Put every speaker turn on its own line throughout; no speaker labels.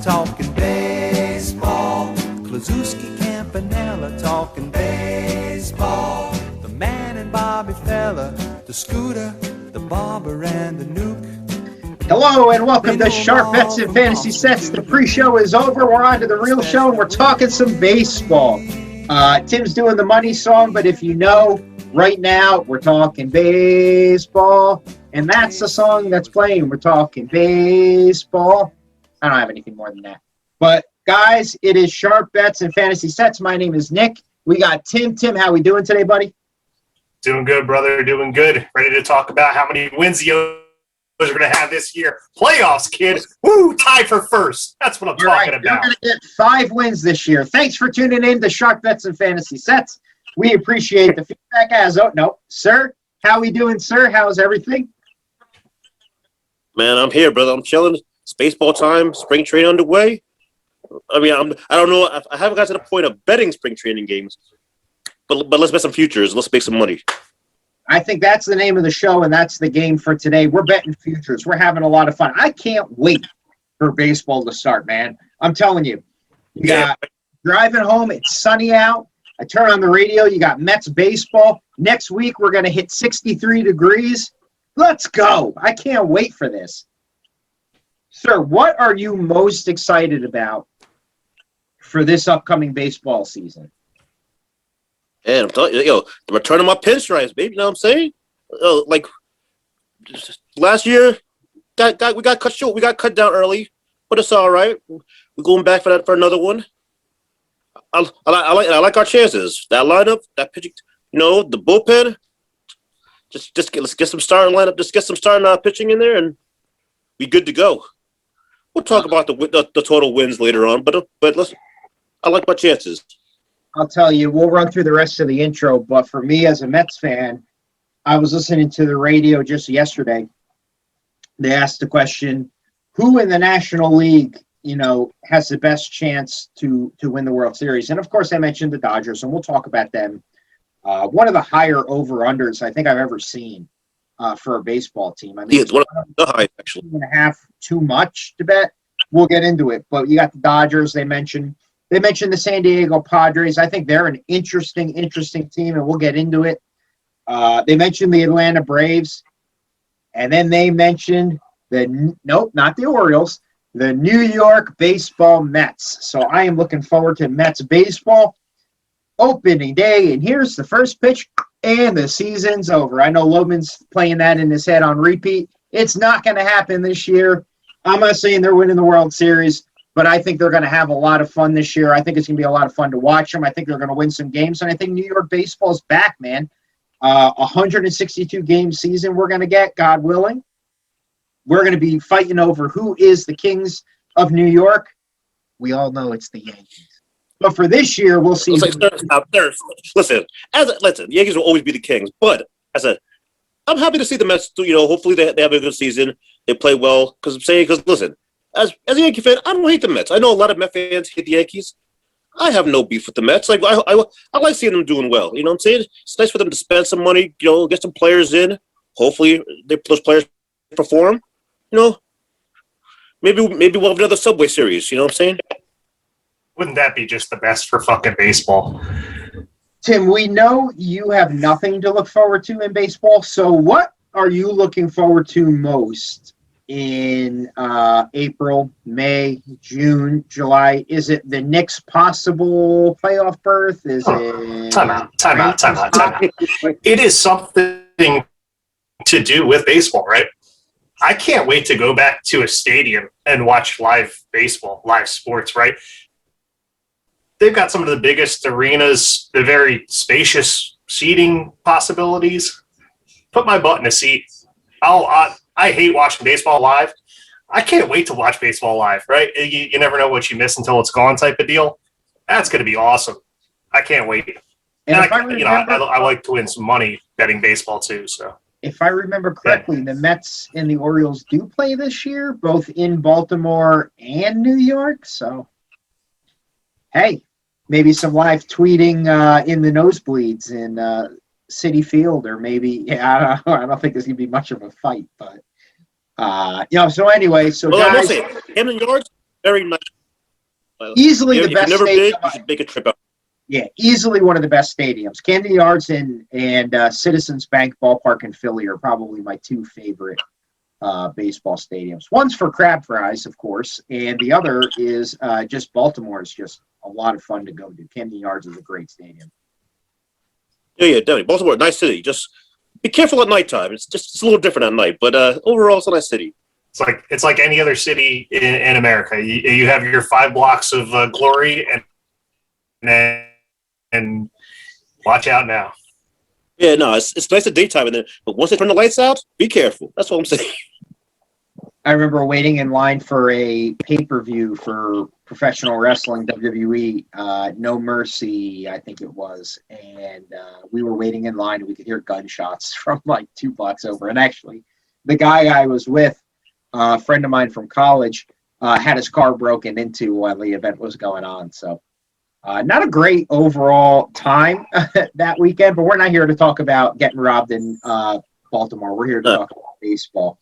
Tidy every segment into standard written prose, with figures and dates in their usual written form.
talking baseball. Klazuski, Campanella talking baseball. The man and Bobby Fella, the Scooter, the Barber, and the Nuke.
Hello and welcome to Sharp Bets and Fantasy Sets. The pre-show is over. We're on to the real show and we're talking some baseball. Tim's doing the money song, but if you know, right now we're talking baseball. And that's the song that's playing. We're talking baseball. I don't have anything more than that. But guys, it is Sharp Bets and Fantasy Sets. My name is Nick. We got Tim. Tim, how we doing today, buddy?
Doing good, brother. Doing good. Ready to talk about how many wins the O's are going to have this year. Playoffs, kid. Woo, tie for first. That's what I'm talking about.
You're going to get 5 wins this year. Thanks for tuning in to Sharp Bets and Fantasy Sets. We appreciate the feedback. Sir, how we doing, sir? How's everything?
Man, I'm here, brother. I'm chilling. It's baseball time. Spring training underway. I mean, I don't know. I haven't got to the point of betting spring training games, but let's bet some futures. Let's make some money.
I think that's the name of the show, and that's the game for today. We're betting futures. We're having a lot of fun. I can't wait for baseball to start, man. I'm telling you. You got driving home. It's sunny out. I turn on the radio. You got Mets baseball. Next week, we're going to hit 63 degrees. Let's go. I can't wait for this. Sir, what are you most excited about for this upcoming baseball season?
And I'm telling you, the return of my pinstripes, baby. You know what I'm saying? Like last year, we got cut short. We got cut down early, but it's all right. We're going back for another one. I like our chances. That lineup, that pitching, the bullpen. Let's get some starting lineup. Just get some starting pitching in there, and be good to go. We'll talk about the total wins later on, but I like my chances.
I'll tell you, we'll run through the rest of the intro, but for me as a Mets fan, I was listening to the radio just yesterday. They asked the question, who in the National League, has the best chance to win the World Series? And of course, I mentioned the Dodgers, and we'll talk about them. One of the higher over-unders I think I've ever seen for a baseball team. I mean,
it's one of the high, actually.
2.5 too much to bet. We'll get into it, but you got the Dodgers. They mentioned the San Diego Padres. I think they're an interesting team, and we'll get into it. They mentioned the Atlanta Braves, and then they mentioned not the Orioles, the New York Baseball Mets. So I am looking forward to Mets baseball. Opening day, and here's the first pitch, and the season's over. I know Loman's playing that in his head on repeat. It's not going to happen this year. I'm not saying they're winning the World Series, but I think they're going to have a lot of fun this year. I think it's going to be a lot of fun to watch them. I think they're going to win some games, and I think New York baseball's back, man. 162-game season we're going to get, God willing. We're going to be fighting over who is the Kings of New York. We all know it's the Yankees. But for this year, we'll see.
Listen, the Yankees will always be the Kings. But I'm happy to see the Mets. Hopefully they have a good season. They play well. Because listen, as a Yankee fan, I don't hate the Mets. I know a lot of Mets fans hate the Yankees. I have no beef with the Mets. Like I like seeing them doing well. You know what I'm saying? It's nice for them to spend some money. Get some players in. Hopefully those players perform. Maybe we'll have another Subway Series. You know what I'm saying?
Wouldn't that be just the best for fucking baseball?
Tim, we know you have nothing to look forward to in baseball. So what are you looking forward to most in April, May, June, July? Is it the Knicks' possible playoff berth? Is it
Time out. It is something to do with baseball, right? I can't wait to go back to a stadium and watch live baseball, live sports, right? They've got some of the biggest arenas, the very spacious seating possibilities. Put my butt in a seat. I hate watching baseball live. I can't wait to watch baseball live, right? You never know what you miss until it's gone type of deal. That's going to be awesome. I can't wait. And I like to win some money betting baseball too. So
if I remember correctly, the Mets and the Orioles do play this year, both in Baltimore and New York. So, hey, maybe some live tweeting in the nosebleeds in Citi Field, or maybe I don't think there's gonna be much of a fight, but So anyway,
well, guys, I will say, Camden Yards, very nice.
Easily the
If
best
you've never been,
stadium.
you should make a trip out.
Yeah, easily one of the best stadiums. Camden Yards and Citizens Bank Ballpark in Philly are probably my two favorite baseball stadiums. One's for crab fries, of course, and the other is just Baltimore is just a lot of fun to go to. Camden Yards is a great stadium.
Yeah, definitely. Baltimore, nice city. Just be careful at nighttime. It's a little different at night, but overall, it's a nice city.
It's like any other city in America. You have your 5 blocks of glory, and watch out now.
Yeah, no, it's nice at daytime, but once they turn the lights out, be careful. That's what I'm saying.
I remember waiting in line for a pay-per-view for professional wrestling, WWE, No Mercy, I think it was. And we were waiting in line and we could hear gunshots from like 2 blocks over. And actually, the guy I was with, a friend of mine from college, had his car broken into while the event was going on. So not a great overall time that weekend, but we're not here to talk about getting robbed in Baltimore. We're here to talk about baseball.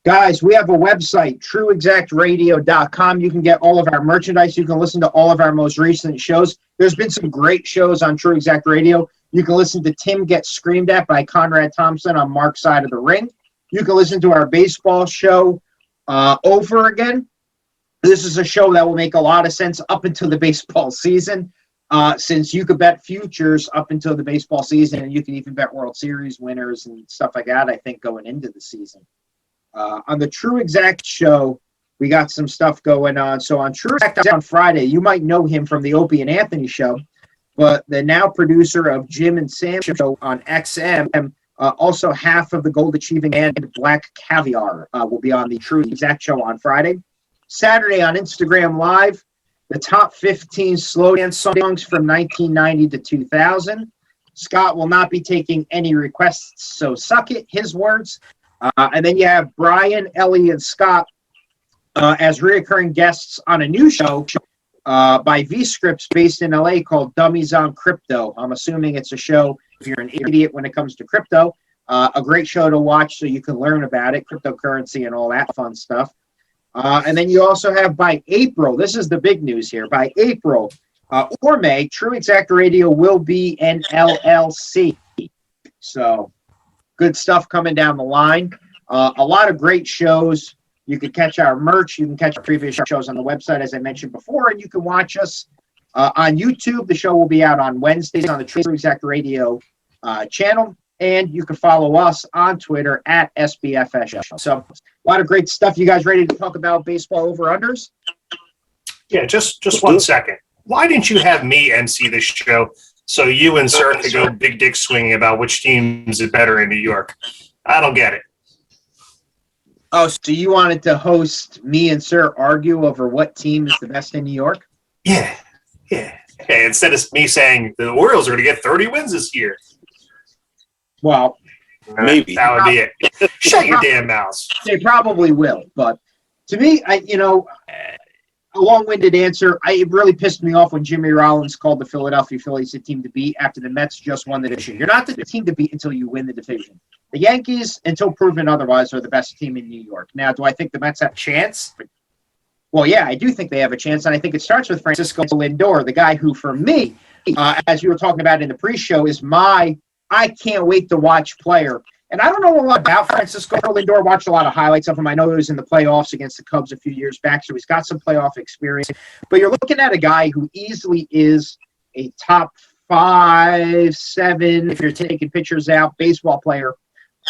Guys, we have a website, TruExactRadio.com. You can get all of our merchandise. You can listen to all of our most recent shows. There's been some great shows on True Exact Radio. You can listen to Tim Get Screamed At by Conrad Thompson on Mark's Side of the Ring. You can listen to our baseball show, Over Again. This is a show that will make a lot of sense up until the baseball season, since you could bet futures up until the baseball season, and you can even bet World Series winners and stuff like that, I think, going into the season. On the True Exact show, we got some stuff going on. So on True Exact on Friday, you might know him from the Opie and Anthony show, but the now producer of Jim and Sam show on XM, also half of the Gold Achieving and Black Caviar will be on the True Exact show on Friday. Saturday on Instagram Live, the top 15 slow dance songs from 1990 to 2000. Scott will not be taking any requests, so suck it, his words. And then you have Brian, Ellie, and Scott as reoccurring guests on a new show by V-Scripts based in LA called Dummies on Crypto. I'm assuming it's a show if you're an idiot when it comes to crypto. A great show to watch so you can learn about it, cryptocurrency and all that fun stuff. And then you also have by April, this is the big news here, by April or May, True Exact Radio will be an LLC. So good stuff coming down the line. A lot of great shows. You can catch our merch. You can catch our previous shows on the website, as I mentioned before, and you can watch us on YouTube. The show will be out on Wednesdays on the True Exact Radio channel, and you can follow us on Twitter at SBFS. So a lot of great stuff. You guys ready to talk about baseball over-unders?
Yeah, just 1 second. Why didn't you have me MC this show so you and Sir could go big dick swinging about which teams is better in New York? I don't get it.
Oh, so you wanted to host me and Sir argue over what team is the best in New York?
Yeah. Hey, instead of me saying the Orioles are going to get 30 wins this year.
Well,
Maybe.
That would be it. Shut your damn mouths.
they probably will. But to me, a long-winded answer, it really pissed me off when Jimmy Rollins called the Philadelphia Phillies the team to beat after the Mets just won the division. You're not the team to beat until you win the division. The Yankees, until proven otherwise, are the best team in New York. Now, do I think the Mets have a chance? Well, yeah, I do think they have a chance, and I think it starts with Francisco Lindor, the guy who, for me, as you were talking about in the pre-show, is my I can't wait to watch player. And I don't know a lot about Francisco Lindor. Watched a lot of highlights of him. I know he was in the playoffs against the Cubs a few years back, so he's got some playoff experience. But you're looking at a guy who easily is a top 5, 7, if you're taking pictures out, baseball player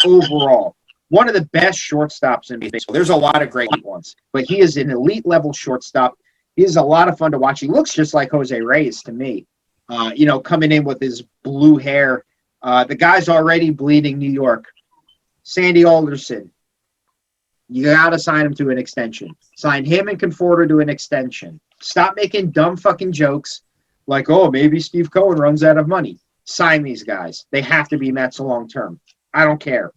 overall. One of the best shortstops in baseball. There's a lot of great ones, but he is an elite level shortstop. He is a lot of fun to watch. He looks just like Jose Reyes to me, coming in with his blue hair. The guy's already bleeding New York. Sandy Alderson, you got to sign him to an extension. Sign him and Conforto to an extension. Stop making dumb fucking jokes like, oh, maybe Steve Cohen runs out of money. Sign these guys. They have to be Mets long term. I don't care.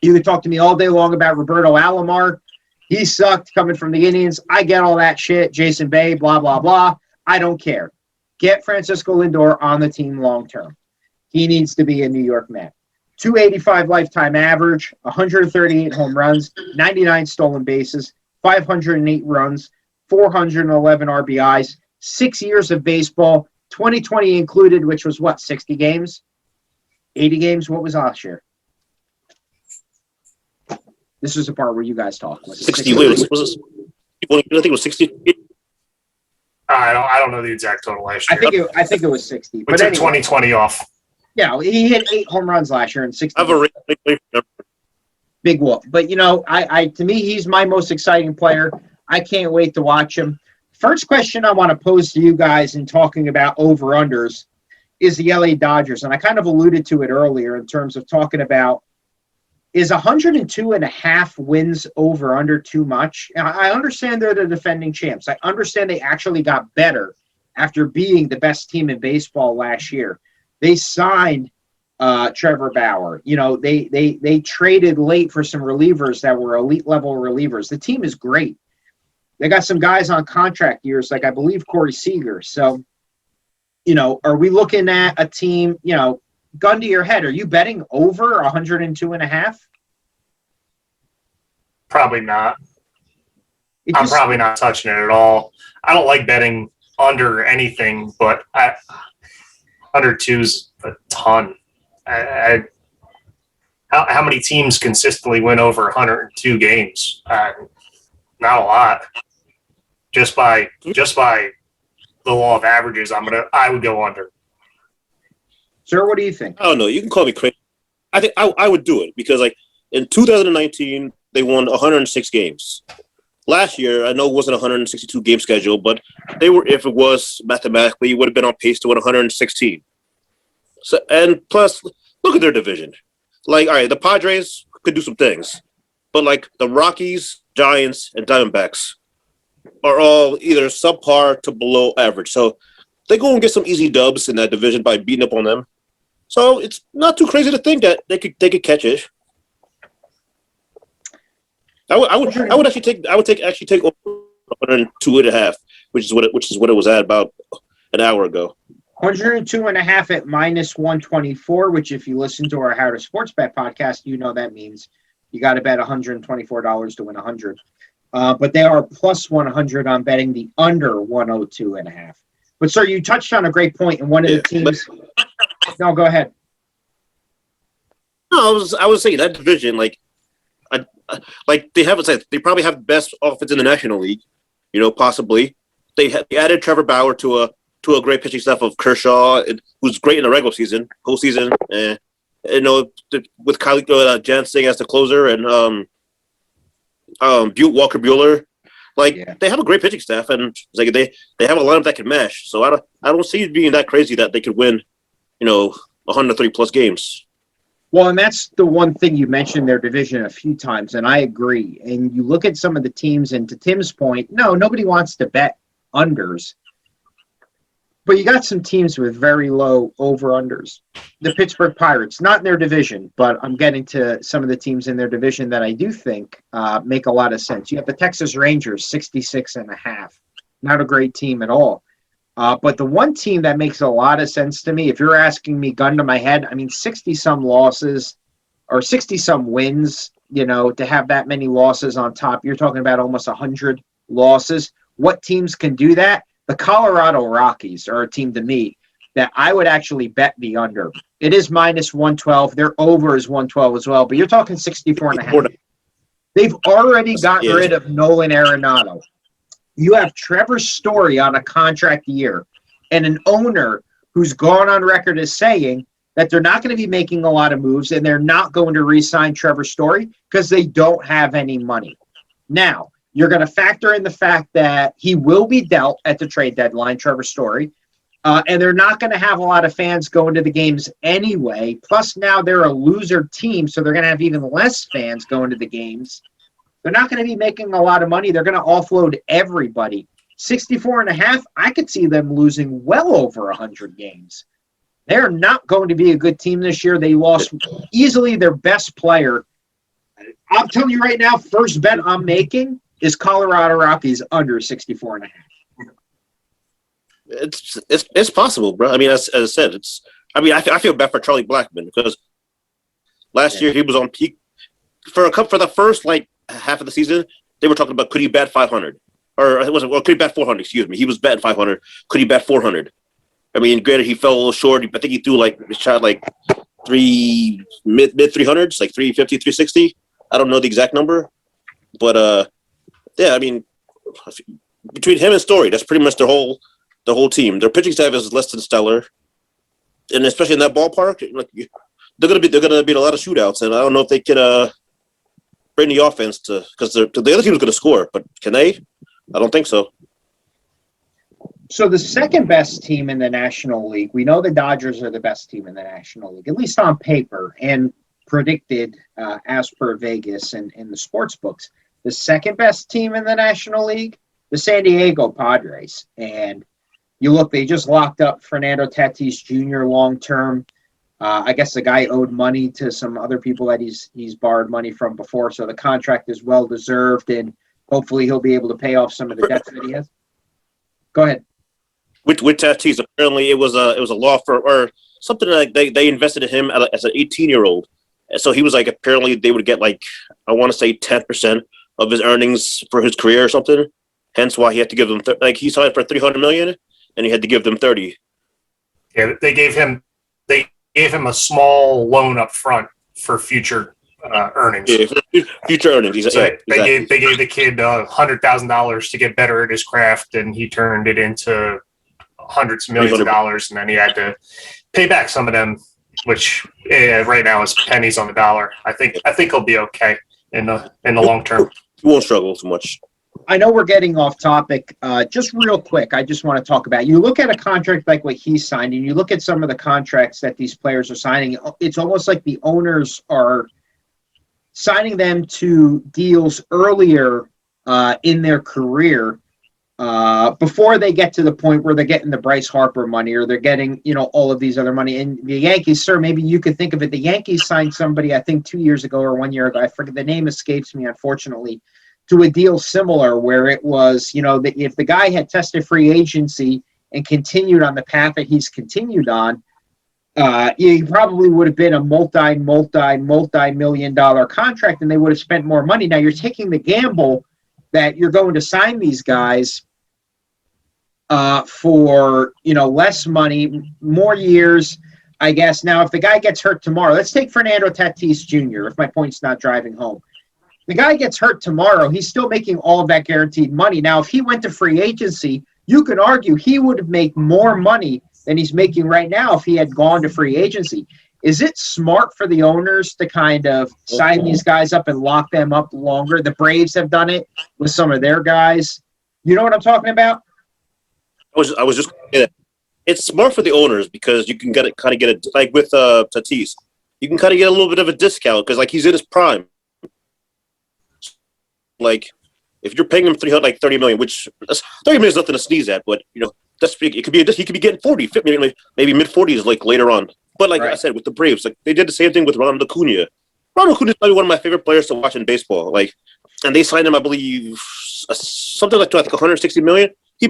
You can talk to me all day long about Roberto Alomar. He sucked coming from the Indians. I get all that shit. Jason Bay, blah, blah, blah. I don't care. Get Francisco Lindor on the team long term. He needs to be a New York Met. 285 lifetime average, 138 home runs, 99 stolen bases, 508 runs, 411 RBIs, 6 years of baseball, 2020 included, which was what, 60 games? 80 games? What was last year? This was the part where you guys talk. Was it
60. Wait, I think it was 60.
I don't know the exact total last year.
I think it was 60.
We
But
took
anyway,
2020 off.
yeah, he hit 8 home runs last year in 60.
I have a
Big whoop. But I to me, he's my most exciting player. I can't wait to watch him. First question I want to pose to you guys in talking about over-unders is the LA Dodgers. And I kind of alluded to it earlier in terms of talking about, is 102.5 wins over under too much? And I understand they're the defending champs. I understand they actually got better after being the best team in baseball last year. They signed Trevor Bauer. They traded late for some relievers that were elite level relievers. The team is great. They got some guys on contract years, like I believe Corey Seager. So, are we looking at a team, gun to your head, are you betting over 102.5?
Probably not. I'm probably not touching it at all. I don't like betting under anything, but under two's a ton. How many teams consistently win over 102 games? Not a lot. Just by the law of averages, I would go under.
Sir, what do you think?
I don't know. You can call me crazy. I think I would do it because, like, in 2019, they won 106 games. Last year, I know it wasn't a 162 game schedule, but they were. If it was mathematically, it would have been on pace to win 116. So, and plus, look at their division. Like, all right, the Padres could do some things, but like the Rockies, Giants, and Diamondbacks are all either subpar to below average. So they go and get some easy dubs in that division by beating up on them. So it's not too crazy to think that they could catch it. I would actually take over 102.5, which is what it was at about an hour ago.
102.5 at minus 124, which if you listen to our How to Sports Bet podcast, that means you got to bet $124 to win 100. But they are plus 100 on betting the under 102.5. But sir, you touched on a great point in one of the teams. No, go ahead.
No, I was saying that division, like they probably have the best offense in the National League, possibly. They added Trevor Bauer to a great pitching staff of Kershaw, who's great in the regular season, postseason, with Kyle Jansen as the closer and Walker Buehler. They have a great pitching staff, and they have a lineup that can mash. So I don't see it being that crazy that they could win, 103 plus games.
Well, and that's the one thing you mentioned their division a few times, and I agree. And you look at some of the teams, and to Tim's point, no, nobody wants to bet unders. But you got some teams with very low over-unders. The Pittsburgh Pirates, not in their division, but I'm getting to some of the teams in their division that I do think make a lot of sense. You have the Texas Rangers, 66.5. Not a great team at all. But the one team that makes a lot of sense to me, if you're asking me gun to my head, 60-some losses or 60-some wins, to have that many losses on top, you're talking about almost 100 losses. What teams can do that? The Colorado Rockies are a team to me that I would actually bet the under. It is minus 112. Their over is 112 as well, but you're talking 64.5. They've already gotten rid of Nolan Arenado. You have Trevor Story on a contract year and an owner who's gone on record as saying that they're not going to be making a lot of moves and they're not going to re-sign Trevor Story because they don't have any money. Now, you're going to factor in the fact that he will be dealt at the trade deadline, Trevor Story, and they're not going to have a lot of fans going to the games anyway. Plus, now they're a loser team, so they're going to have even less fans going to the games. They're not going to be making a lot of money. They're going to offload everybody. 64.5, I could see them losing well over 100 games. They're not going to be a good team this year. They lost easily their best player. I'm telling you right now, first bet I'm making is Colorado Rockies under 64.5.
It's possible, bro. As I said, I feel bad for Charlie Blackmon because last year he was on peak for the first half of the season. They were talking about could he bat 500, or it wasn't. Well, could he bat 400? Excuse me. He was batting 500. Could he bat 400? I mean, granted, he fell a little short. I think he threw shot like mid 300s, like 350, 360. I don't know the exact number, but yeah, I mean, between him and Story, that's pretty much the whole team. Their pitching staff is less than stellar, and especially in that ballpark, like they're gonna be a lot of shootouts, and I don't know if they can bring the offense to because the other team is gonna score, but can they? I don't think so.
So the second best team in the National League, we know the Dodgers are the best team in the National League, at least on paper and predicted as per Vegas and in the sports books. The second best team in the National League, the San Diego Padres. And you look, they just locked up Fernando Tatis Jr. long term. I guess the guy owed money to some other people that he's borrowed money from before, so the contract is well deserved, and hopefully he'll be able to pay off some of the debts that he has. Go ahead.
With Tatis, apparently it was a law firm or something like they invested in him as an 18-year-old. So he was like, apparently they would get like, I want to say 10% of his earnings for his career or something. Hence why he had to give them he signed for $300 million and he had to give them 30.
Yeah, they gave him a small loan up front for future earnings.
Yeah, future earnings.
So they gave the kid $100,000 to get better at his craft, and he turned it into hundreds of millions of dollars, and then he had to pay back some of them, which right now is pennies on the dollar. I think he'll be okay in the long term.
He won't struggle too much.
I know we're getting off topic. Just real quick, I just want to talk about, you look at a contract like what he signed, and you look at some of the contracts that these players are signing, it's almost like the owners are signing them to deals earlier in their career before they get to the point where they're getting the Bryce Harper money or they're getting, all of these other money. And the Yankees, sir, maybe you could think of it. The Yankees signed somebody, I think 2 years ago or 1 year ago, I forget, the name escapes me, unfortunately, to a deal similar where it was, if the guy had tested free agency and continued on the path that he's continued on, he probably would have been a multi-million dollar contract, and they would have spent more money. Now you're taking the gamble that you're going to sign these guys for, less money, more years, I guess. Now, if the guy gets hurt tomorrow, let's take Fernando Tatis Jr., if my point's not driving home. The guy gets hurt tomorrow, he's still making all of that guaranteed money. Now, if he went to free agency, you could argue he would have made more money than he's making right now if he had gone to free agency. Is it smart for the owners to kind of sign these guys up and lock them up longer? The Braves have done it with some of their guys. You know what I'm talking about?
I was just it's smart for the owners because you can kind of get it like with Tatis. You can kind of get a little bit of a discount because like he's in his prime. Like if you're paying him $30 million, which $30 million is nothing to sneeze at, but he could be getting 40, 50, maybe mid 40s like later on. But like I said, with the Braves, like they did the same thing with Ronald Acuna. Ronald Acuna is probably one of my favorite players to watch in baseball. Like, and they signed him, I believe, something like $160 million. He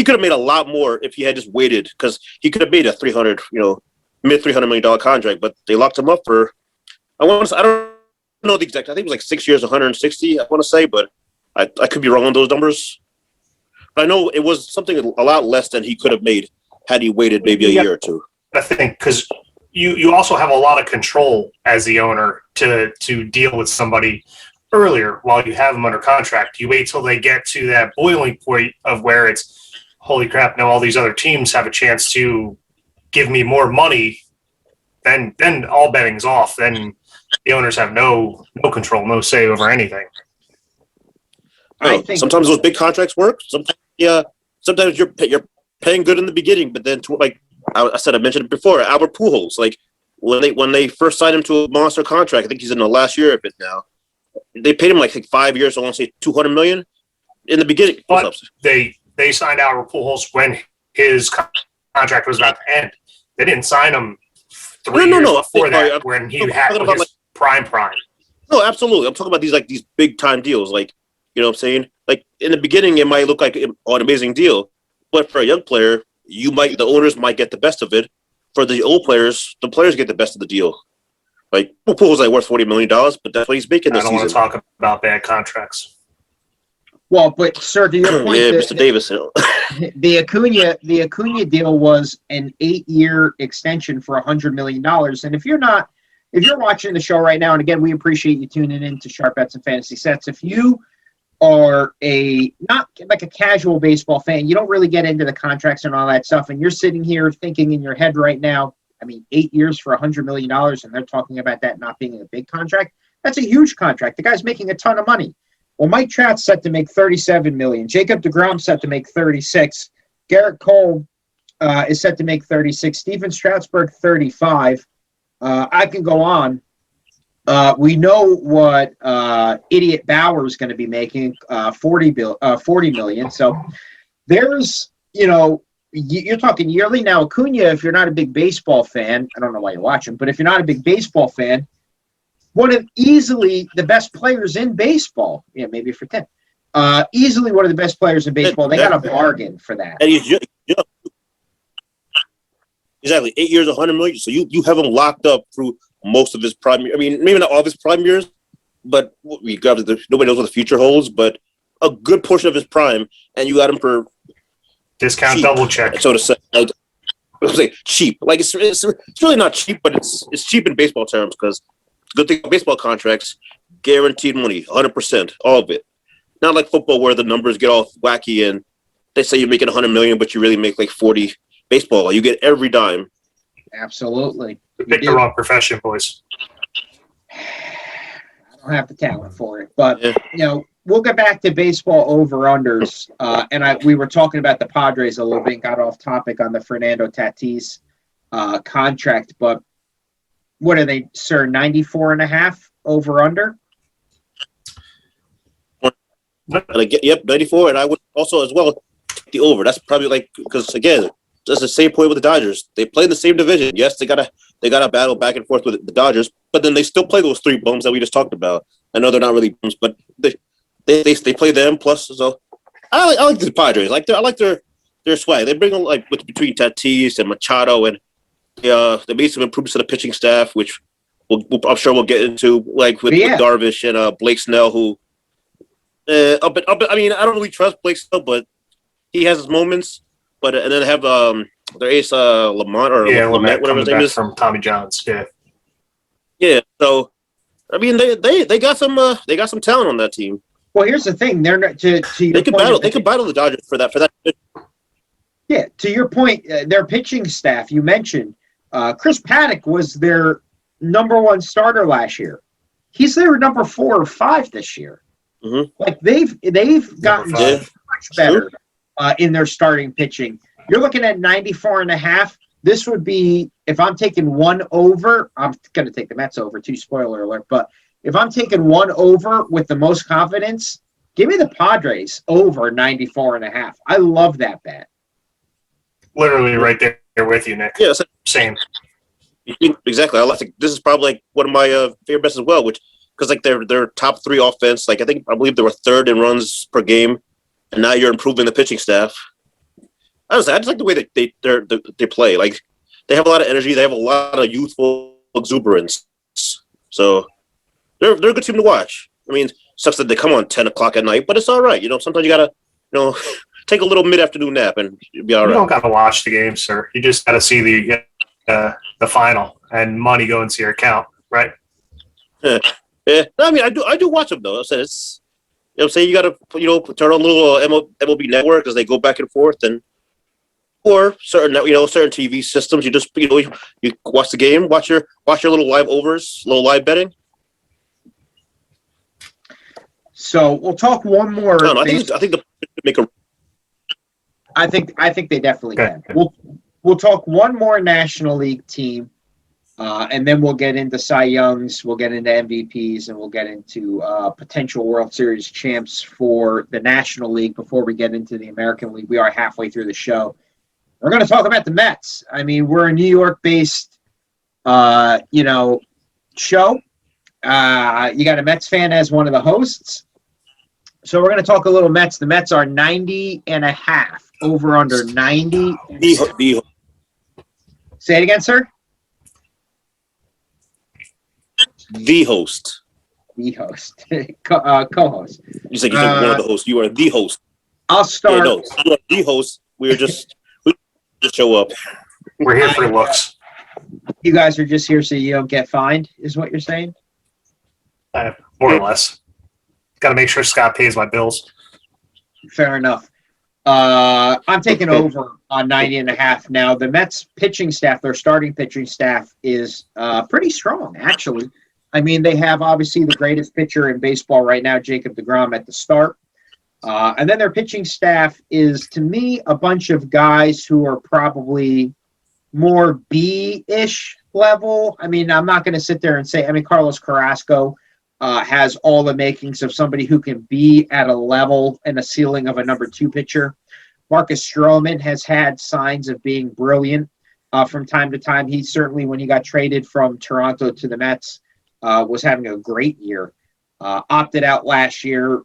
could have made a lot more if he had just waited because he could have made a mid $300 million contract. But they locked him up for I don't know the exact. I think it was like 6 years, 160. I want to say, but I could be wrong on those numbers. But I know it was something a lot less than he could have made had he waited maybe a year or two.
I think because you also have a lot of control as the owner to deal with somebody earlier while you have them under contract. You wait till they get to that boiling point of where it's, holy crap, now all these other teams have a chance to give me more money, then all betting's off. Then the owners have no control, no say over anything.
I think
sometimes those big contracts work. Sometimes you're paying good in the beginning, but then I mentioned it before, Albert Pujols, like when they first signed him to a monster contract, I think he's in the last year of it now. They paid him like 5 years, so I want to say $200 million in the beginning.
But they signed Albert Pujols when his contract was about to end. They didn't sign him 3 years before that when he had his prime.
No, absolutely. I'm talking about these big time deals, like you know what I'm saying. Like in the beginning, it might look like an amazing deal, but for a young player, the owners might get the best of it. For the old players, the players get the best of the deal. Like Pujols is worth $40 million, but that's what he's making this season.
I don't want to talk about bad contracts.
Well, but sir, to your point,
Yeah, Mr. Davis.
the Acuna deal was an 8-year extension for $100 million. And if you're watching the show right now, and again, we appreciate you tuning in to Sharp Bets and Fantasy Sets. If you are not like a casual baseball fan, you don't really get into the contracts and all that stuff, and you're sitting here thinking in your head right now, I mean, 8 years for $100 million, and they're talking about that not being a big contract. That's a huge contract. The guy's making a ton of money. Well, Mike Trout's set to make $37 million. Jacob deGrom's set to make $36. Garrett Cole is set to make $36. Steven Strasburg, $35. I can go on. We know what Idiot Bauer is going to be making, $40 million. So there's, you're talking yearly. Now, Acuna, if you're not a big baseball fan, I don't know why you're watching, but if you're not a big baseball fan, one of easily the best players in baseball, maybe for 10, easily one of the best players in baseball. They got a bargain for that.
And he's exactly 8 years, $100 million. So you have him locked up through most of his prime. I mean, maybe not all of his prime years, but nobody knows what the future holds. But a good portion of his prime, and you got him for
Discount
cheap,
double check.
so to say. Like, I was say cheap. Like it's really not cheap, but it's cheap in baseball terms because the good thing about baseball contracts, guaranteed money, 100%, all of it. Not like football where the numbers get all wacky and they say you're making $100 million, but you really make like 40. Baseball, you get every dime.
Absolutely.
You picked the wrong profession, boys.
I don't have the talent for it, but we'll get back to baseball over-unders. And we were talking about the Padres a little bit and got off topic on the Fernando Tatis contract, but what are they, sir, 94.5 over-under?
Yep, 94, and I would also as well take the over. That's probably like, because again, that's the same point with the Dodgers. They play in the same division. Yes, they gotta battle back and forth with the Dodgers, but then they still play those three bums that we just talked about. I know they're not really bums, but they play them. Plus, so I like the Padres. I like their swag. They bring like between Tatis and Machado, and they made some improvements to the pitching staff, which I'm sure we'll get into, like with Darvish and Blake Snell, who I mean, I don't really trust Blake Snell, but he has his moments. But and then have their ace Lamont or Lamet, whatever his name is,
from Tommy John's.
Yeah. So I mean, they got some talent on that team.
Well, here's the thing: they're not to your
they could
point
battle. They could battle the Dodgers for that.
Yeah, to your point, their pitching staff. You mentioned Chris Paddock was their number one starter last year. He's their number 4 or 5 this year.
Mm-hmm.
Like they've gotten so much better. In their starting pitching. You're looking at 94.5. This would be, if I'm taking one over, I'm going to take the Mets over too, spoiler alert, but if I'm taking one over with the most confidence, give me the Padres over 94.5. I love that bet.
Literally right there with you, Nick.
Yeah,
same.
Exactly. This is probably like one of my favorite bets as well, which because like their top 3 offense, like I believe they were 3rd in runs per game. And now you're improving the pitching staff. I just like the way that they play. Like they have a lot of energy. They have a lot of youthful exuberance. So they're a good team to watch. I mean, sucks that they come on 10 o'clock at night, but it's all right. Sometimes you gotta, take a little mid-afternoon nap and you'll be all right.
You don't gotta watch the game, sir. You just gotta see the final and money go into your account, right?
Yeah. No, I mean, I do watch them though. I said it's. I'm saying you got to, turn on a little MLB Network as they go back and forth, or certain TV systems. You just, you watch the game, watch your little live overs, little live betting.
So we'll talk one more.
No, I think the make a.
I think they definitely can. We'll talk one more National League team. And then we'll get into Cy Youngs, we'll get into MVPs, and we'll get into potential World Series champs for the National League before we get into the American League. We are halfway through the show. We're going to talk about the Mets. I mean, we're a New York-based, show. You got a Mets fan as one of the hosts. So we're going to talk a little Mets. The Mets are 90.5, over under 90. Say it again, sir.
The host.
the host, co-host.
You said one of the hosts. You are the host.
I'll
Yeah,
start.
no, you are the host. We just show up.
We're here for looks.
You guys are just here so you don't get fined, is what you're saying?
More or less. Got to make sure Scott pays my bills.
Fair enough. I'm taking over on 90.5 now. The Mets pitching staff, their starting pitching staff, is pretty strong, actually. I mean, they have obviously the greatest pitcher in baseball right now, Jacob deGrom, at the start. And then their pitching staff is, to me, a bunch of guys who are probably more B-ish level. I mean, I'm not going to sit there and say, Carlos Carrasco has all the makings of somebody who can be at a level and a ceiling of a number 2 pitcher. Marcus Stroman has had signs of being brilliant from time to time. He certainly, when he got traded from Toronto to the Mets, was having a great year. Opted out last year.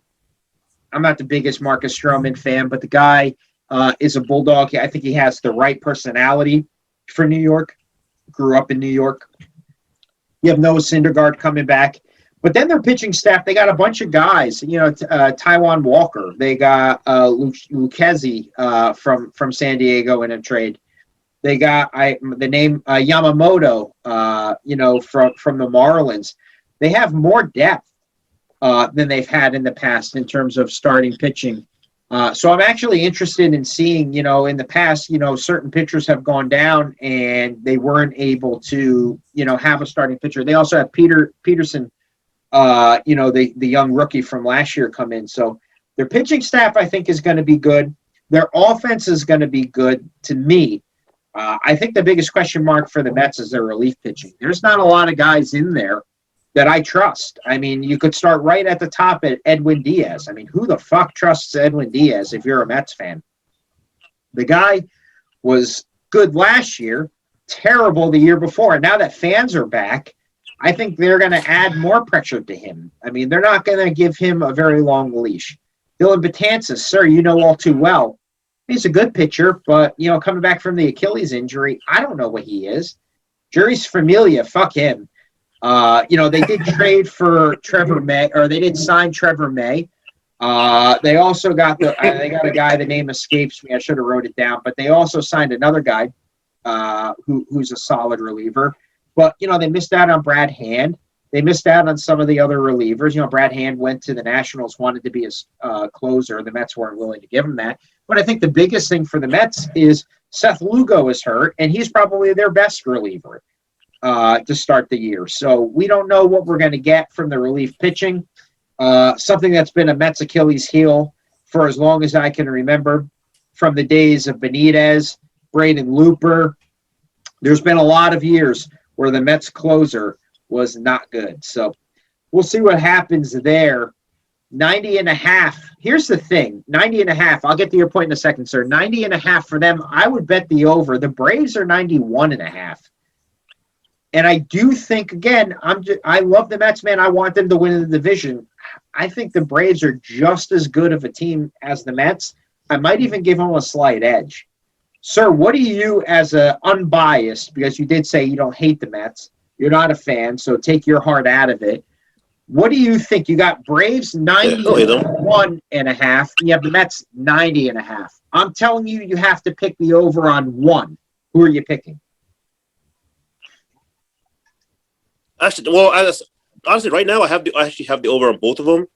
I'm not the biggest Marcus Stroman fan, but the guy is a bulldog. I think he has the right personality for New York. Grew up in New York. You have Noah Syndergaard coming back. But then their pitching staff, they got a bunch of guys. Taijuan Walker. They got Lucchesi from San Diego in a trade. They got the name Yamamoto, from the Marlins. They have more depth than they've had in the past in terms of starting pitching. So I'm actually interested in seeing, in the past, certain pitchers have gone down and they weren't able to, have a starting pitcher. They also have Peterson, the young rookie from last year come in. So their pitching staff, I think, is going to be good. Their offense is going to be good to me. I think the biggest question mark for the Mets is their relief pitching. There's not a lot of guys in there that I trust. I mean, you could start right at the top at Edwin Diaz. I mean, who the fuck trusts Edwin Diaz if you're a Mets fan? The guy was good last year, terrible the year before. And now that fans are back, I think they're going to add more pressure to him. I mean, they're not going to give him a very long leash. Dylan Betances, sir, you know all too well. He's a good pitcher, but, coming back from the Achilles injury, I don't know what he is. Juris Familia, fuck him. They did trade for Trevor May, or they did sign Trevor May. They also got they got a guy, the name escapes me. I should have wrote it down, but they also signed another guy who's a solid reliever. But, they missed out on Brad Hand. They missed out on some of the other relievers. Brad Hand went to the Nationals, wanted to be a closer. The Mets weren't willing to give him that. But I think the biggest thing for the Mets is Seth Lugo is hurt, and he's probably their best reliever to start the year. So we don't know what we're going to get from the relief pitching. Something that's been a Mets Achilles heel for as long as I can remember, from the days of Benitez, Braden Looper. There's been a lot of years where the Mets closer was not good. So we'll see what happens there. 90.5. Here's the thing. 90.5. I'll get to your point in a second, sir. 90.5 for them. I would bet the over. The Braves are 91.5. And I do think, again, I love the Mets, man. I want them to win the division. I think the Braves are just as good of a team as the Mets. I might even give them a slight edge. Sir, what do you, as a unbiased, because you did say you don't hate the Mets, you're not a fan, so take your heart out of it. What do you think? You got Braves 91.5, and you have the Mets 90.5. I'm telling you, you have to pick the over on one. Who are you picking?
Actually, honestly, right now I actually have the over on both of them.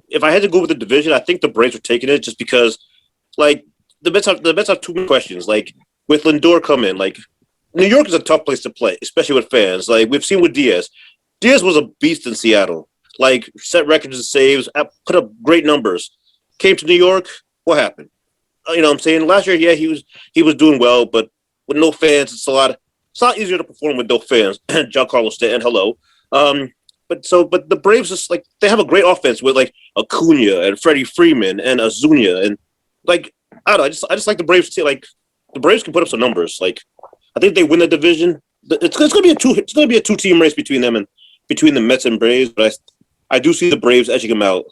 If I had to go with the division, I think the Braves are taking it just because, the Mets have too many questions. With Lindor coming, New York is a tough place to play, especially with fans. We've seen with Diaz. Diaz was a beast in Seattle. Set records and saves, put up great numbers. Came to New York, what happened? You know what I'm saying? Last year, yeah, he was doing well, but with no fans, it's a lot easier to perform with no fans. Giancarlo Stanton, hello. But the Braves just they have a great offense with Acuna and Freddie Freeman and Azuña and I don't know. I just like the Braves too. The Braves can put up some numbers. I think they win the division. It's gonna be a two-team race between the Mets and Braves, but I do see the Braves edging them out.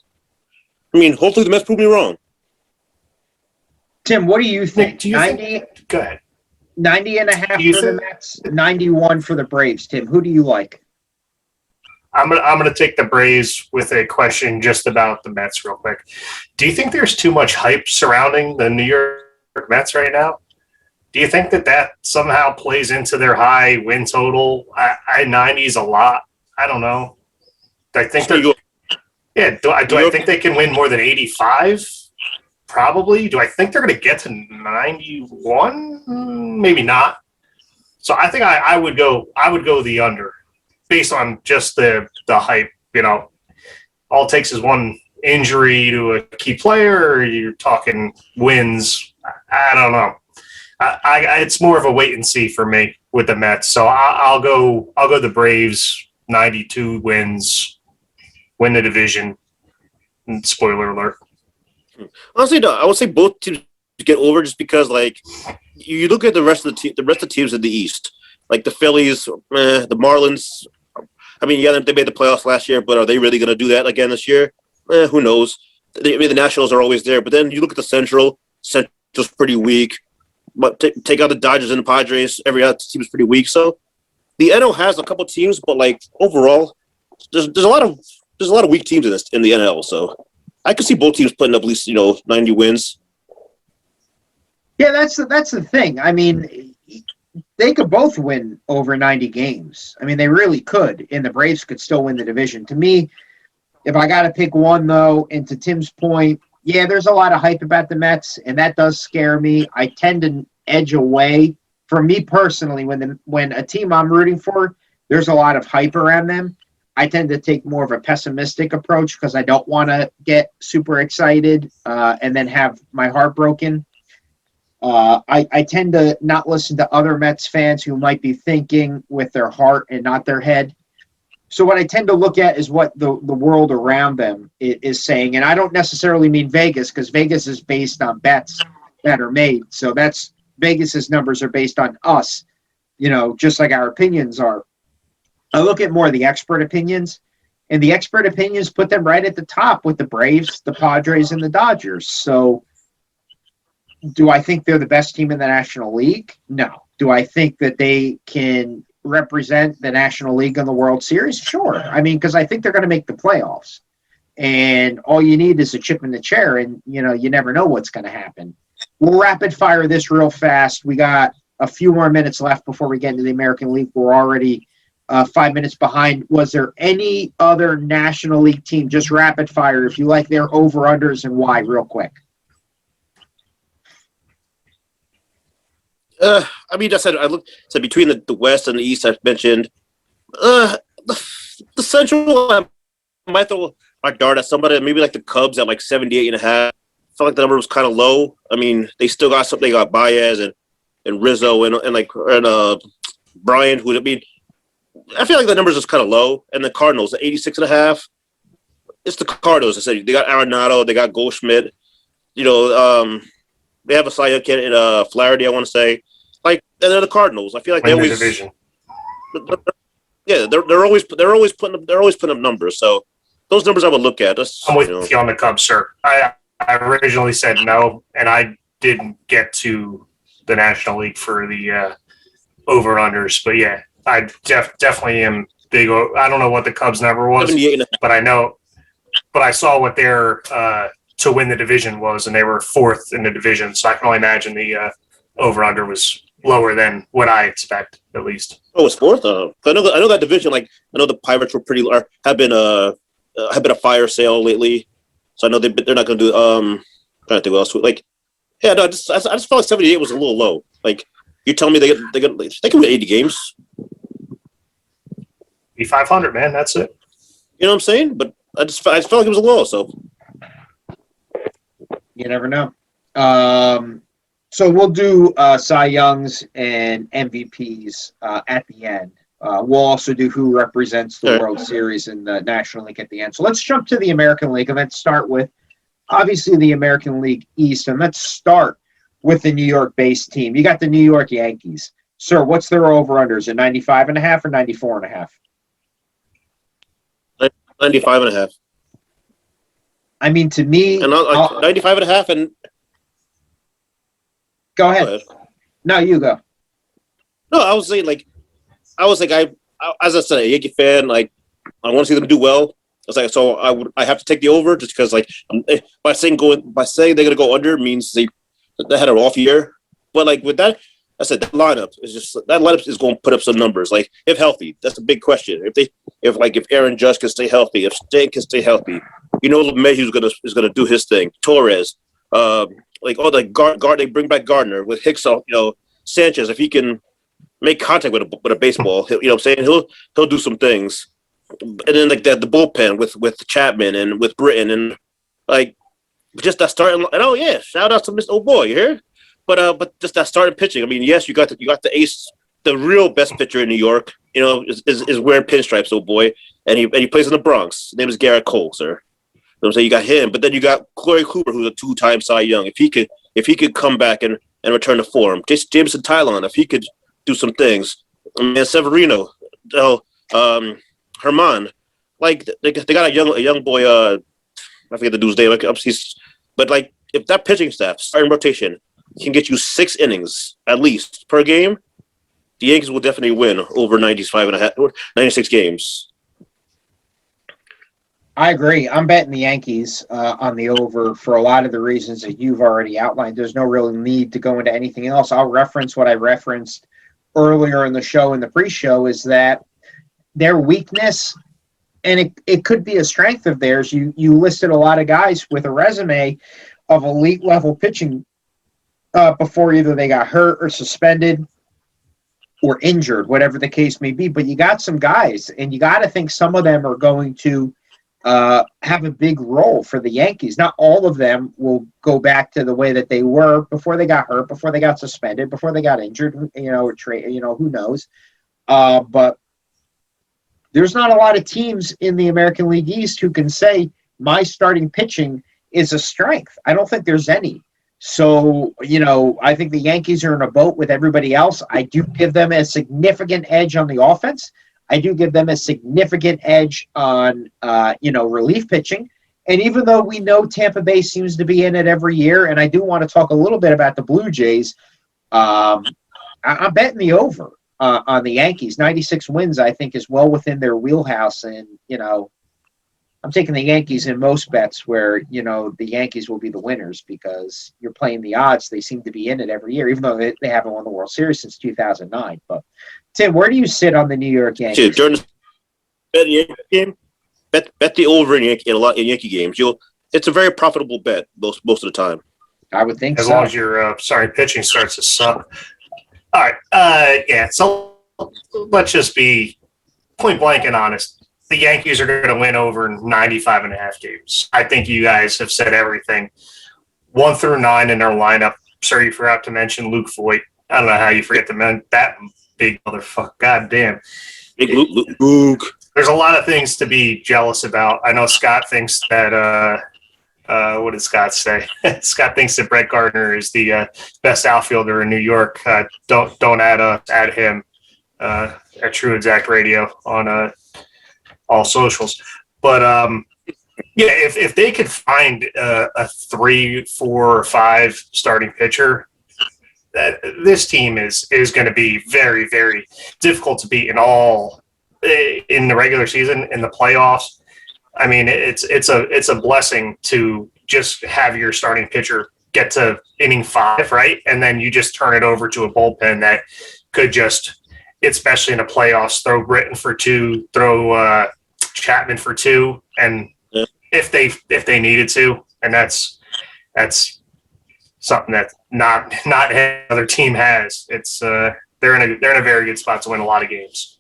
I mean, hopefully the Mets prove me wrong.
Tim, what do you think?
90? Go ahead.
90.5 for the Mets, 91 for the Braves. Tim, who do you like?
I'm gonna take the Braves with a question just about the Mets real quick. Do you think there's too much hype surrounding the New York Mets right now? Do you think that somehow plays into their high win total? I 90 is a lot. I don't know. I think they're yeah. Do I think they can win more than 85? Probably. Do I think they're going to get to 91? Maybe not. So I think I would go the under based on just the hype. All it takes is one injury to a key player, or you're talking wins. I don't know. It's more of a wait and see for me with the Mets. So I'll go the Braves. 92 wins, win the division. And spoiler alert.
Honestly, no, I would say both teams get over just because, like, you look at the rest of the teams in the East, like the Phillies, the Marlins. I mean, yeah, they made the playoffs last year, but are they really going to do that again this year? Who knows? The Nationals are always there, but then you look at the Central. Central's pretty weak. But take out the Dodgers and the Padres, every other team is pretty weak. So the NL has a couple teams, but like overall, there's a lot of weak teams in the NL. So I could see both teams putting up at least 90 wins.
Yeah, that's the thing. I mean, they could both win over 90 games. I mean, they really could, and the Braves could still win the division. To me, if I got to pick one, though, and to Tim's point, yeah, there's a lot of hype about the Mets, and that does scare me. I tend to edge away. For me personally, when a team I'm rooting for, there's a lot of hype around them, I tend to take more of a pessimistic approach because I don't want to get super excited and then have my heart broken. I tend to not listen to other Mets fans who might be thinking with their heart and not their head. So what I tend to look at is what the world around them is saying. And I don't necessarily mean Vegas, because Vegas is based on bets that are made. So Vegas's numbers are based on us, just like our opinions are. I look at more of the expert opinions, and the expert opinions put them right at the top with the Braves, the Padres, and the Dodgers. So do I think they're the best team in the National League? No. Do I think that they can represent the National League in the World Series? Sure. I mean, because I think they're going to make the playoffs. And all you need is a chip in the chair, and, you never know what's going to happen. We'll rapid fire this real fast. We got a few more minutes left before we get into the American League. We're already 5 minutes behind. Was there any other National League team, just rapid fire, if you like their over-unders and why, real quick?
I mean, I said between the West and the East, I've mentioned. The Central, I might throw my dart at somebody, maybe like the Cubs at like 78.5. I felt like the number was kind of low. I mean, they still got something. They got Baez and Rizzo and Bryant, who, I mean, I feel like the numbers is kind of low. And the Cardinals, at 86.5. It's the Cardinals. I said they got Arenado, they got Goldschmidt. They have a Cy Young kid in Flaherty, I want to say. Like, and they're the Cardinals. I feel like they always
division.
Yeah, they're always putting up numbers. So those numbers I would look at.
I'm with you on the Cubs, sir. I originally said no, and I didn't get to the National League for the over-unders. But yeah, I definitely am big. I don't know what the Cubs number was, but I know. But I saw what their to win the division was, and they were fourth in the division. So I can only imagine the over-under was lower than what I expect, at least.
Oh, it's fourth. I know that division. Like, I know the Pirates were have been a fire sale lately. So I know they're not going to do. Trying to think what else. Like, yeah, no, I just felt like 78 was a little low. Like, you tell me they can win 80 games.
Be 500, man. That's it.
You know what I'm saying? But I just felt like it was a low. So
you never know. So we'll do Cy Youngs and MVPs at the end. We'll also do who represents the World Series in the National League at the end. So let's jump to the American League, and let's start with, obviously, the American League East. And let's start with the New York-based team. You got the New York Yankees. Sir, what's their over-unders, at 95.5 or 94.5?
95.5.
I mean, to me...
And 95.5 and...
Go ahead. No, you go.
No, I was saying, as I said, a Yankee fan, like, I want to see them do well. It's like, so I have to take the over just because like by saying they're gonna go under means they had an off year. But like with that, I said that lineup is going to put up some numbers. Like if healthy, that's a big question. If Aaron Judge can stay healthy, if Stan can stay healthy, LeMahieu is gonna do his thing. Torres, like all the guard they bring back Gardner with Hicks, Sanchez, if he can make contact with a baseball, you know what I'm saying, he'll do some things. And then like the bullpen with Chapman and with Britton and like just that starting. And oh yeah, shout out to Mr. Old Boy, you hear? But just that starting pitching. I mean, yes, you got the ace, the real best pitcher in New York. Is wearing pinstripes, old boy, and he plays in the Bronx. His name is Garrett Cole, sir. You know what I'm saying? You got him, but then you got Corey Kluber, who's a 2-time Cy Young. If he could come back and return to form, just Jameson Tylon, if he could do some things, and Severino, Herman, like they got a young boy. I forget the dude's name. But like if that pitching staff starting rotation can get you 6 innings at least per game, the Yankees will definitely win over 96 games.
I agree. I'm betting the Yankees on the over for a lot of the reasons that you've already outlined. There's no real need to go into anything else. I'll reference what I referenced earlier in the show, in the pre-show, is that their weakness, and it could be a strength of theirs. You listed a lot of guys with a resume of elite level pitching before either they got hurt or suspended or injured, whatever the case may be. But you got some guys, and you got to think some of them are going to have a big role for the Yankees. Not all of them will go back to the way that they were before they got hurt, before they got suspended, before they got injured, or who knows. But there's not a lot of teams in the American League East who can say my starting pitching is a strength. I don't think there's any. So, I think the Yankees are in a boat with everybody else. I do give them a significant edge on the offense. I do give them a significant edge on, relief pitching. And even though we know Tampa Bay seems to be in it every year, and I do want to talk a little bit about the Blue Jays, I'm betting the over on the Yankees. 96 wins, I think, is well within their wheelhouse. And, I'm taking the Yankees in most bets where, the Yankees will be the winners because you're playing the odds. They seem to be in it every year, even though they haven't won the World Series since 2009. But, Tim, where do you sit on the New York Yankees?
During the Yankee game, bet the over in Yankee games. It's a very profitable bet most of the time.
I would think
as long as your pitching starts to suck. All right. So let's just be point blank and honest. The Yankees are going to win over 95.5 games. I think you guys have said everything. 1 through 9 in their lineup. Sorry, you forgot to mention Luke Voigt. I don't know how you forget to mention that big motherfucker. God damn.
Big Luke.
There's a lot of things to be jealous about. I know Scott thinks that what did Scott say? Scott thinks that Brett Gardner is the best outfielder in New York. Don't add him at TruExact Radio on all socials. But if they could find a 3, 4, or 5 starting pitcher, this team is going to be very, very difficult to beat in the regular season, in the playoffs. I mean, it's a blessing to just have your starting pitcher get to inning 5, right? And then you just turn it over to a bullpen that could just, especially in the playoffs, throw Britton for 2, throw Chapman for 2, and if they needed to, and that's something that not every other team has. It's they're in a very good spot to win a lot of games.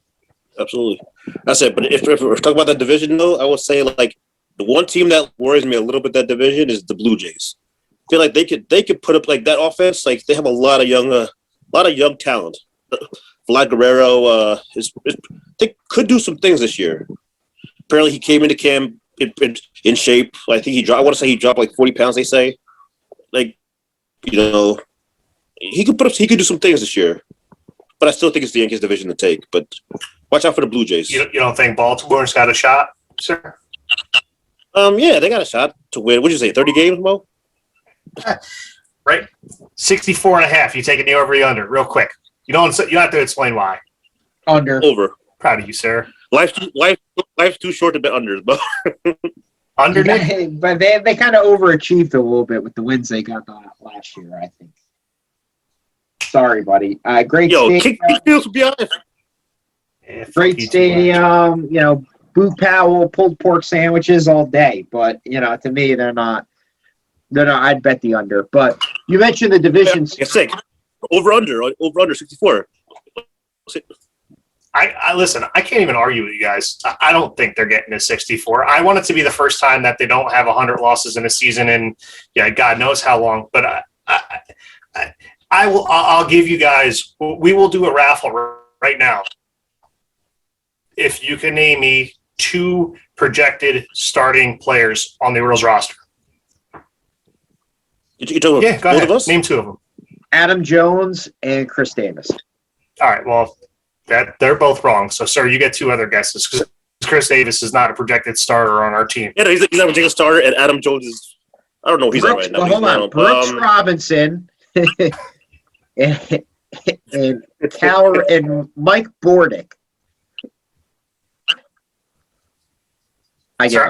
Absolutely. That's it. But if we're talking about that division, though, I would say like the one team that worries me a little bit that division is the Blue Jays. I feel like they could put up like that offense. Like they have a lot of young talent. Vlad Guerrero they could do some things this year. Apparently, he came into camp in shape. I think I want to say he dropped like 40 pounds. They say, like, he could do some things this year. But I still think it's the Yankees division to take. But watch out for the Blue Jays.
You don't think Baltimore's got a shot, sir?
Yeah, they got a shot to win. What'd you say, 30 games, Mo?
Right. 64.5. You taking the over the under, real quick. You have to explain why.
Under.
Over.
Proud of you, sir.
Life's life's too short to bet unders, but
Under
But they kind of overachieved a little bit with the wins they got last year, I think. Sorry, buddy. Great
kick
stadium.
Fields would be honest.
Yeah, fuck
Great
you too,
stadium. Boo Powell, pulled pork sandwiches all day. But, to me, they're not. I'd bet the under. But you mentioned the divisions.
It's sick. Over under 64.
I listen. I can't even argue with you guys. I don't think they're getting to 64. I want it to be the first time that they don't have 100 losses in a season, and God knows how long. But I will. I'll give you guys. We will do a raffle right now. If you can name me 2 projected starting players on the Orioles roster.
You talking
Yeah,
about
go
both
ahead.
of us?
Name 2 of them.
Adam Jones and Chris Davis.
All right. Well, they're both wrong. So, sir, you get 2 other guesses because Chris Davis is not a projected starter on our team.
Yeah, no, he's not a projected starter, and Adam Jones is. I don't know who he's at right now.
Hold on. Brooks Robinson and Tower and Mike Bordick.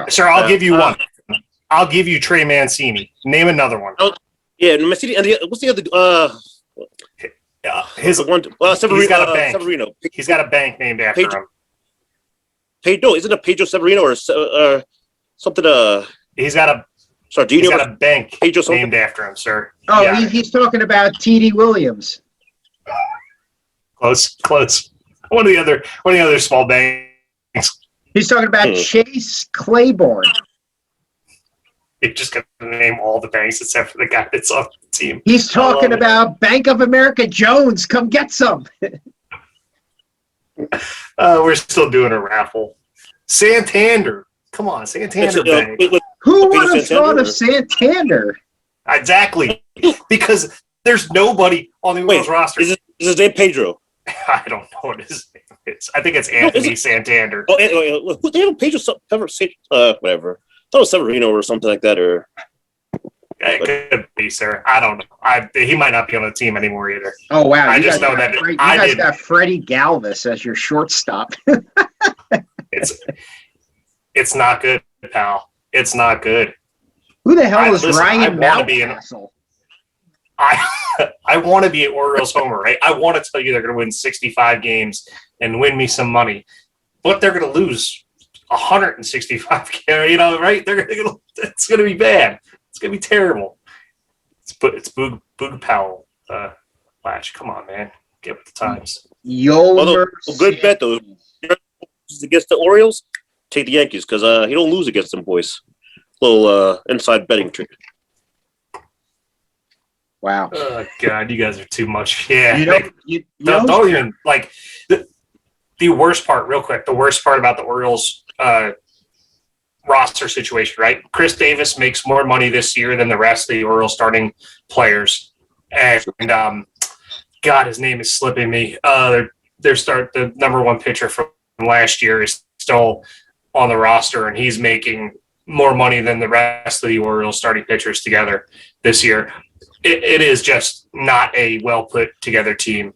Sir, I'll give you one. I'll give you Trey Mancini. Name another one.
Yeah, Mancini. And what's the other?
His
one. Severino.
He's got a bank.
Severino.
He's got a bank named after him.
Pedro, isn't it Pedro Severino or something?
He's got a.
Sorry, do you
He's
know
got a bank
Pedro
named after him, sir.
Oh, yeah. He's talking about T.D. Williams.
Close. One of the other small banks.
He's talking about Chase Claiborne.
You're just going to name all the banks except for the guy that's on the team.
He's talking about Bank of America Jones. Come get some.
We're still doing a raffle. Santander. Come on, Santander Bank.
Who would have thought of Santander?
Exactly. Because there's nobody on the Orioles roster.
Is his name Pedro?
I don't know what his name is. I think it's Anthony Santander.
Oh, they have a Pedro whatever. I thought it was Severino or something like that. Or
it could be, sir. I don't know. He might not be on the team anymore either.
Oh wow!
I just know that
you guys got Freddie Galvis as your shortstop.
It's not good, pal. It's not good.
Who the hell is Ryan Mountcastle?
I want to be an Orioles homer, right? I want to tell you they're going to win 65 games and win me some money, but they're going to lose 165 games. Right? It's going to be bad. It's going to be terrible. It's Boog Powell. Flash, come on, man, get with the times.
Good bet though. Against the Orioles, take the Yankees because he don't lose against them boys. Little inside betting trick.
Wow.
Oh God, you guys are too much. Yeah.
Don't
even like the worst part. Real quick, the worst part about the Orioles roster situation, right? Chris Davis makes more money this year than the rest of the Orioles starting players, and God, his name is slipping me. The number 1 pitcher from last year is still on the roster, and he's making more money than the rest of the Orioles starting pitchers together this year. It is just not a well put together team.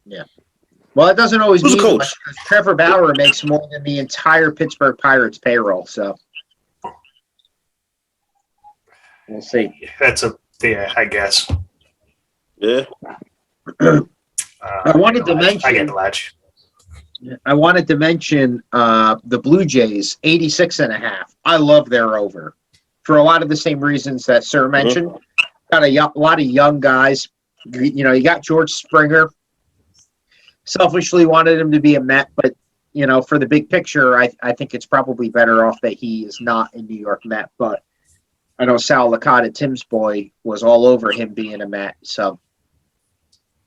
Yeah. Well, it doesn't always
Who's
mean
the
much
coach?
because Trevor Bauer makes more than the entire Pittsburgh Pirates payroll. So we'll see.
I guess.
Yeah.
I wanted to mention.
I get the latch.
I wanted to mention the Blue Jays 86.5. I love their over for a lot of the same reasons that Sir mentioned. Got a lot of young guys. You got George Springer. Selfishly wanted him to be a Met, but for the big picture, I think it's probably better off that he is not a New York Met. But I know Sal Licata, Tim's boy, was all over him being a Met. So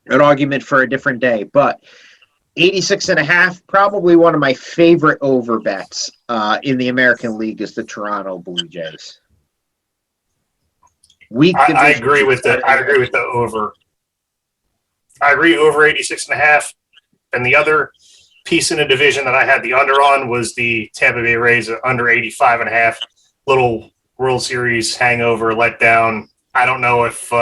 an argument for a different day. But 86.5, probably one of my favorite over bets in the American League is the Toronto Blue Jays.
I agree with the over. I agree over 86.5. And the other piece in the division that I had the under on was the Tampa Bay Rays under 85.5. Little World Series hangover, letdown. I don't know if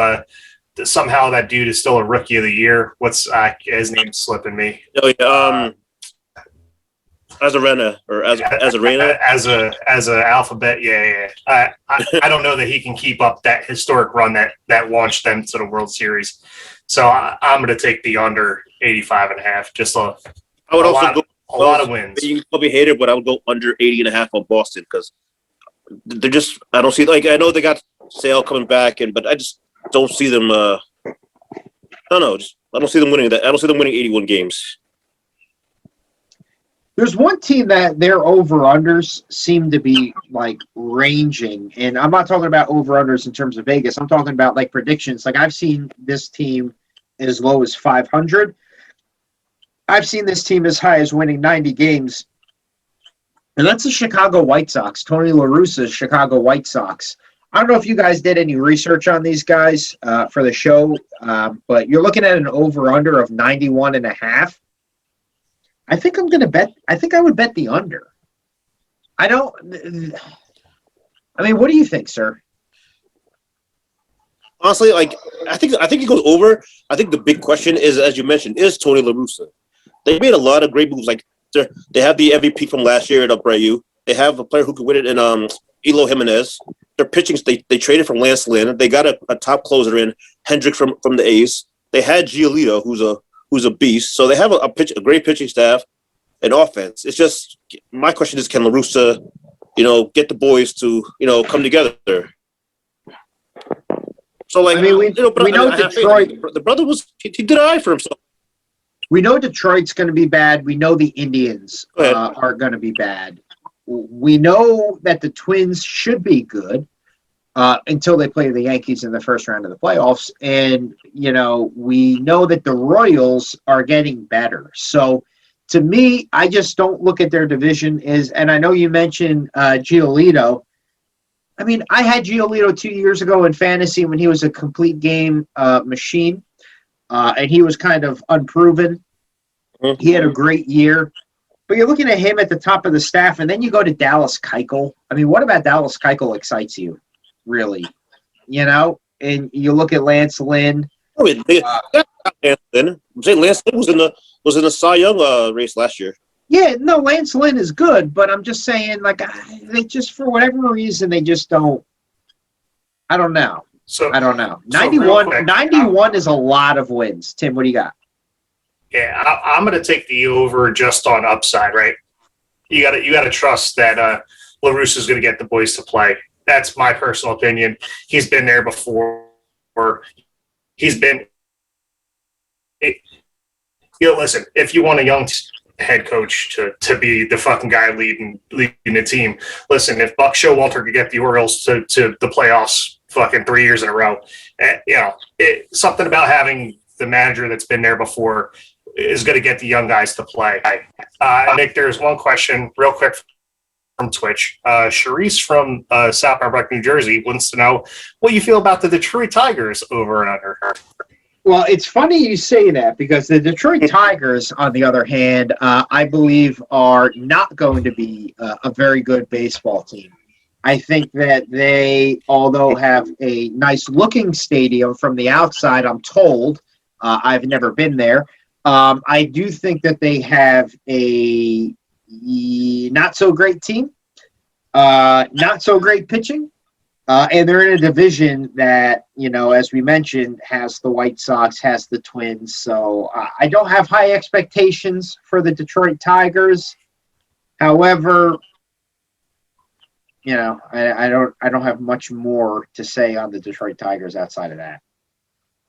somehow that dude is still a rookie of the year. What's his name slipping me?
Oh, yeah, as a Renner or as a Reina.
As a alphabet, yeah. I don't know that he can keep up that historic run that launched them to the World Series. So I'm going to take the under 85.5. Just
I would also go
a lot of wins.
You probably hate it, but I would go under 80.5 on Boston because they're just. I don't see I know they got Sale coming back, but I just don't see them. I don't know. I don't see them winning that. I don't see them winning 81 games.
There's one team that their over-unders seem to be, like, ranging. And I'm not talking about over-unders in terms of Vegas. I'm talking about, like, predictions. Like, I've seen this team as low as 500. I've seen this team as high as winning 90 games. And that's the Chicago White Sox, Tony La Russa's Chicago White Sox. I don't know if you guys did any research on these guys for the show, but you're looking at an over-under of 91.5. I think I'm going to bet. I think I would bet the under. I mean, what do you think, sir?
Honestly, like I think it goes over. I think the big question is, as you mentioned, is Tony La Russa. They made a lot of great moves. Like they have the MVP from last year at Abreu. They have a player who could win it in Elo Jimenez. Their pitching, they traded from Lance Lynn. They got a top closer in Hendrick from the A's. They had Giolito, who's a beast. So they have a great pitching staff and offense. It's just my question is, can La Russa, get the boys to come together? So like,
I mean, we know Detroit.
The brother he did all right for himself.
We know Detroit's going to be bad. We know the Indians are going to be bad. We know that the Twins should be good until they play the Yankees in the first round of the playoffs. And, we know that the Royals are getting better. So, to me, I just don't look at their division and I know you mentioned Giolito. I mean, I had Giolito 2 years ago in fantasy when he was a complete game machine. And he was kind of unproven. Mm-hmm. He had a great year. But you're looking at him at the top of the staff, and then you go to Dallas Keuchel. I mean, what about Dallas Keuchel excites you, really? And you look at Lance Lynn.
I mean, Lance Lynn. I'm saying Lance Lynn was in the Cy Young race last year.
Yeah, no, Lance Lynn is good, but I'm just saying, like, they just, for whatever reason, they just don't. I don't know.
So
I don't know. 91 is a lot of wins. Tim, what do you got?
Yeah, I'm going to take the over just on upside, right? You got to trust that La Russa is going to get the boys to play. That's my personal opinion. He's been there before. Listen, if you want a young head coach to be the fucking guy leading the team, listen, if Buck Showalter could get the Orioles to the playoffs fucking 3 years in a row, something about having the manager that's been there before is going to get the young guys to play. Nick, there's one question real quick from Twitch. Charisse from South Park, New Jersey wants to know what you feel about the Detroit Tigers over and under.
Well, it's funny you say that because the Detroit Tigers, on the other hand, I believe are not going to be a very good baseball team. I think that they, although have a nice-looking stadium from the outside, I'm told, I've never been there, I do think that they have a not-so-great team, not-so-great pitching, and they're in a division that, as we mentioned, has the White Sox, has the Twins. So I don't have high expectations for the Detroit Tigers. However, I don't have much more to say on the Detroit Tigers outside of that.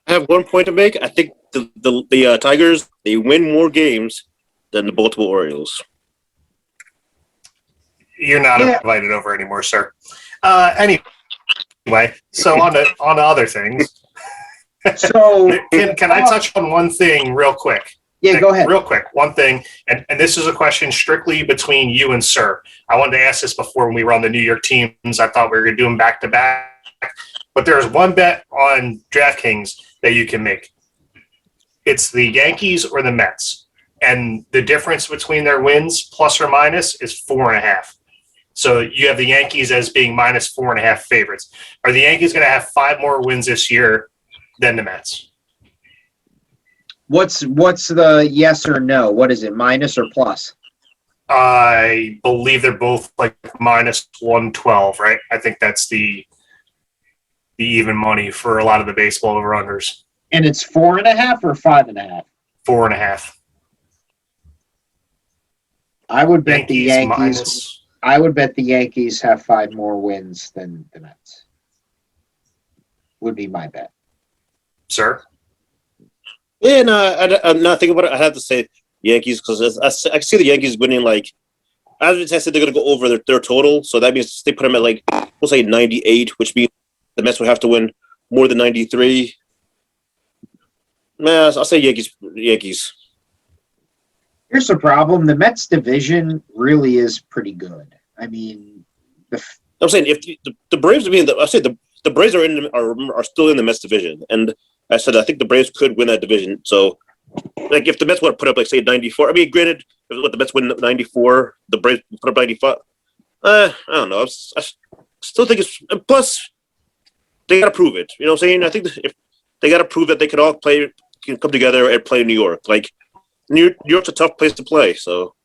I have one point to make. I think the Tigers, they win more games than the Baltimore Orioles.
You're not invited over anymore, sir. Anyway, so on to other things.
So
can I touch on one thing real quick?
Yeah, go ahead.
Real quick, one thing, and this is a question strictly between you and Sir. I wanted to ask this before when we were on the New York teams. I thought we were going to do them back to back, but there's one bet on DraftKings that you can make. It's the Yankees or the Mets, and the difference between their wins, plus or minus, is 4.5. So you have the Yankees as being minus 4.5 favorites. Are the Yankees going to have 5 more wins this year than the Mets?
What's the yes or no? What is it, minus or plus?
I believe they're both like minus 112, right? I think that's the even money for a lot of the baseball over-unders.
And it's 4.5 or 5.5?
4.5.
I would bet the Yankees.
Minus.
I would bet the Yankees have 5 more wins than the Mets. Would be my bet.
Sir?
Yeah, no, I'm not thinking about it. I have to say Yankees because I see the Yankees winning like. I said they're going to go over their total, so that means they put them at like we'll say 98, which means the Mets would have to win more than 93. Nah, I'll say Yankees. Yankees.
Here's the problem: the Mets division really is pretty good. I mean,
I'm saying if the Braves, I say the Braves are still in the Mets division, and I said I think the Braves could win that division. So, like if the Mets would put up like say 94, I mean, granted, if the Mets win 94, the Braves put up 95. I don't know. I still think it's plus they got to prove it. You know what I'm saying? I think if they got to prove that they can all can come together and play in New York. Like New York's a tough place to play. So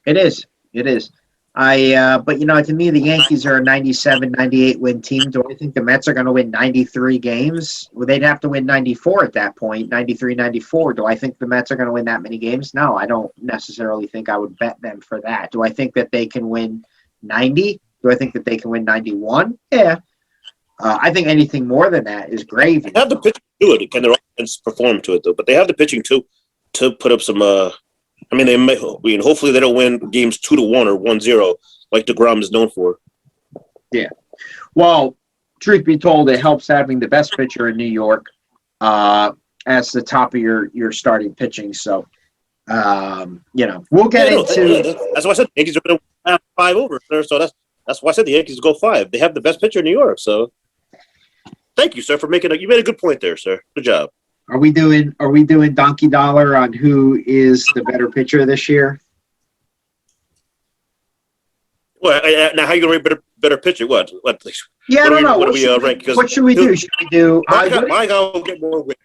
it is. It is. But to me, the Yankees are a 97, 98 win team. Do I think the Mets are going to win 93 games? Well, they'd have to win 94 at that point, 93, 94. Do I think the Mets are going to win that many games? No, I don't necessarily think I would bet them for that. Do I think that they can win 90? Do I think that they can win 91? Yeah. I think anything more than that is gravy.
They have the pitching to do it. Can their offense perform to it, though? But they have the pitching to put up some I mean, hopefully they don't win games 2-1 or 1-0 like DeGrom is known for.
Yeah. Well, truth be told, it helps having the best pitcher in New York as the top of your starting pitching. So, we'll get into.
That's why I said the Yankees are going to have 5 over. So that's why I said the Yankees go 5. They have the best pitcher in New York. So, thank you, sir, for you made a good point there, sir. Good job.
Are we doing donkey dollar on who is the better pitcher this year?
Well, now how are you going to rate better pitcher? What?
Yeah,
what
What should we do? Should we do?
My guy will get more wins.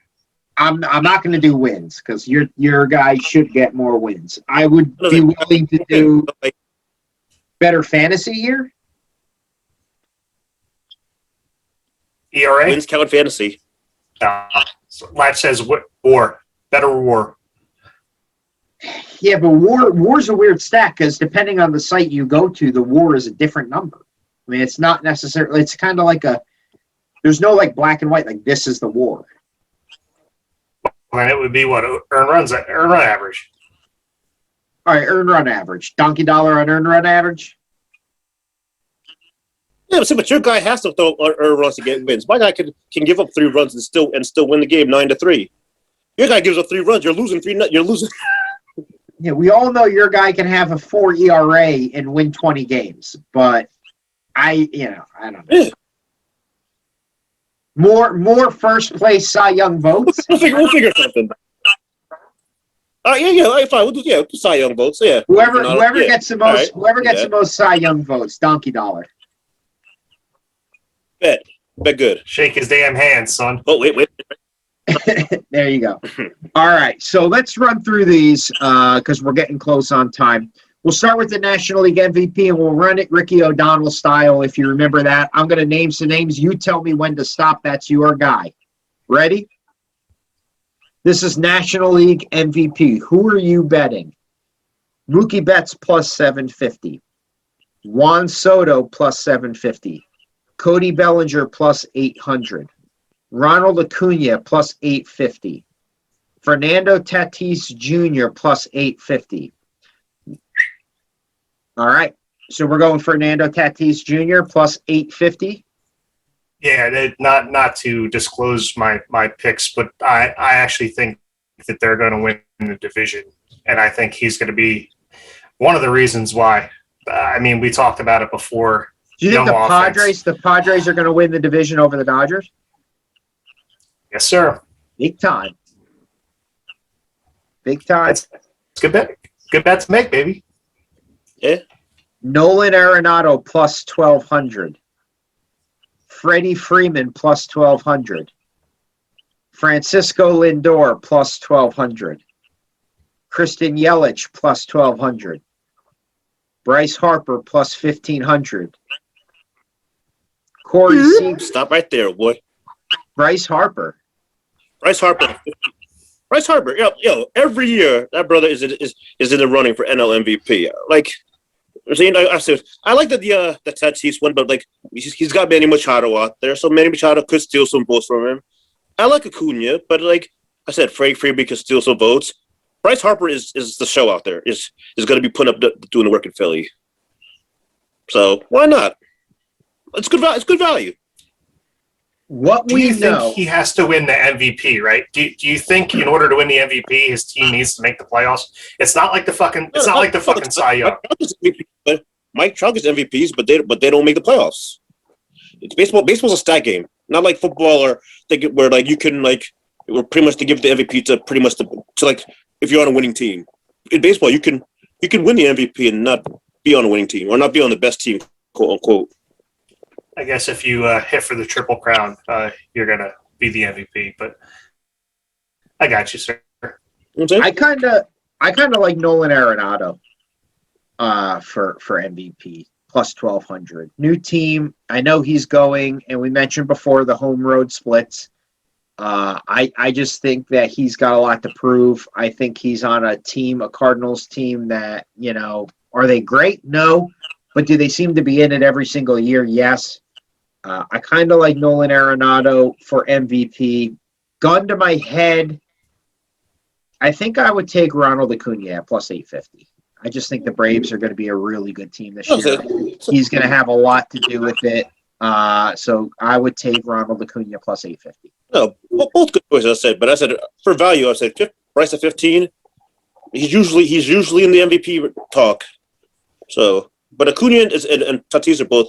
I'm not going to do wins because your guy should get more wins. I would be willing to do better fantasy here.
ERA?
Wins count fantasy.
Latch says war. Better war.
Yeah, but war's a weird stat because depending on the site you go to, the war is a different number. I mean, it's not necessarily. It's kind of like there's no like black and white. Like this is the war.
And it would be what earn run average.
All right, earn run average. Donkey dollar on earn run average.
Yeah, but your guy has to throw runs to get wins. My guy can give up 3 runs and still win the game 9-3. Your guy gives up 3 runs, you're losing 3. You're losing.
Yeah, we all know your guy can have a 4 ERA and win 20 games, but I don't know.
Yeah.
More first place Cy Young votes.
We'll figure something. Yeah, fine. We'll do Cy Young votes. Yeah.
Whoever gets the most, the most Cy Young votes, donkey dollar.
Bet good.
Shake his damn hands, son.
Oh, wait.
There you go. All right, so let's run through these because we're getting close on time. We'll start with the National League MVP, and we'll run it Ricky O'Donnell style, if you remember that. I'm going to name some names. You tell me when to stop. That's your guy. Ready? This is National League MVP. Who are you betting? Mookie Betts plus 750. Juan Soto plus 750. Cody Bellinger plus 800. Ronald Acuna plus 850. Fernando Tatis Jr. plus 850. All right. So we're going Fernando Tatis Jr. plus 850.
Yeah, not to disclose my picks, but I actually think that they're going to win the division, and I think he's going to be one of the reasons why. I mean, we talked about it before.
Do you think the Padres are going to win the division over the Dodgers?
Yes, sir.
Big time. Big time.
It's good bet. Good bet to make, baby.
Yeah.
Nolan Arenado plus 1,200. Freddie Freeman plus 1,200. Francisco Lindor plus 1,200. Kristen Yelich plus 1,200. Bryce Harper plus 1,500. Corey Seager.
Stop right there, boy.
Bryce Harper.
Bryce Harper. Bryce Harper. Every year that brother is in the running for NL MVP. Like, I'm saying, I like that the Tatis one, but like he's got Manny Machado out there, so Manny Machado could steal some votes from him. I like Acuna, but like I said, Frank Freebie could steal some votes. Bryce Harper is the show out there. Is going to be putting up doing the work in Philly. So why not? It's good. It's good value.
What
Do
we
you think
know,
he has to win the MVP, right? Do you think in order to win the MVP, his team needs to make the playoffs? It's not like the fucking Cy Young.
Mike Trout gets MVPs, but they don't make the playoffs. It's baseball. Baseball's a stat game, not like football or where like you can like where pretty much to give the MVP to pretty much to like if you're on a winning team. In baseball, you can win the MVP and not be on a winning team or not be on the best team, quote unquote.
I guess if you hit for the Triple Crown, you're gonna be the MVP. But I got you, sir.
I kind of like Nolan Arenado for MVP plus 1,200. New team. I know he's going, and we mentioned before the home road splits. I just think that he's got a lot to prove. I think he's on a Cardinals team that, are they great? No. But do they seem to be in it every single year? Yes. I kind of like Nolan Arenado for MVP. Gun to my head, I think I would take Ronald Acuna at plus 850. I just think the Braves are going to be a really good team this year. He's going to have a lot to do with it. So I would take Ronald Acuna plus 850.
No, both good choices. I said, but I said for value, I said Bryce at 15. He's usually in the MVP talk. So, but Acuna and Tatis are both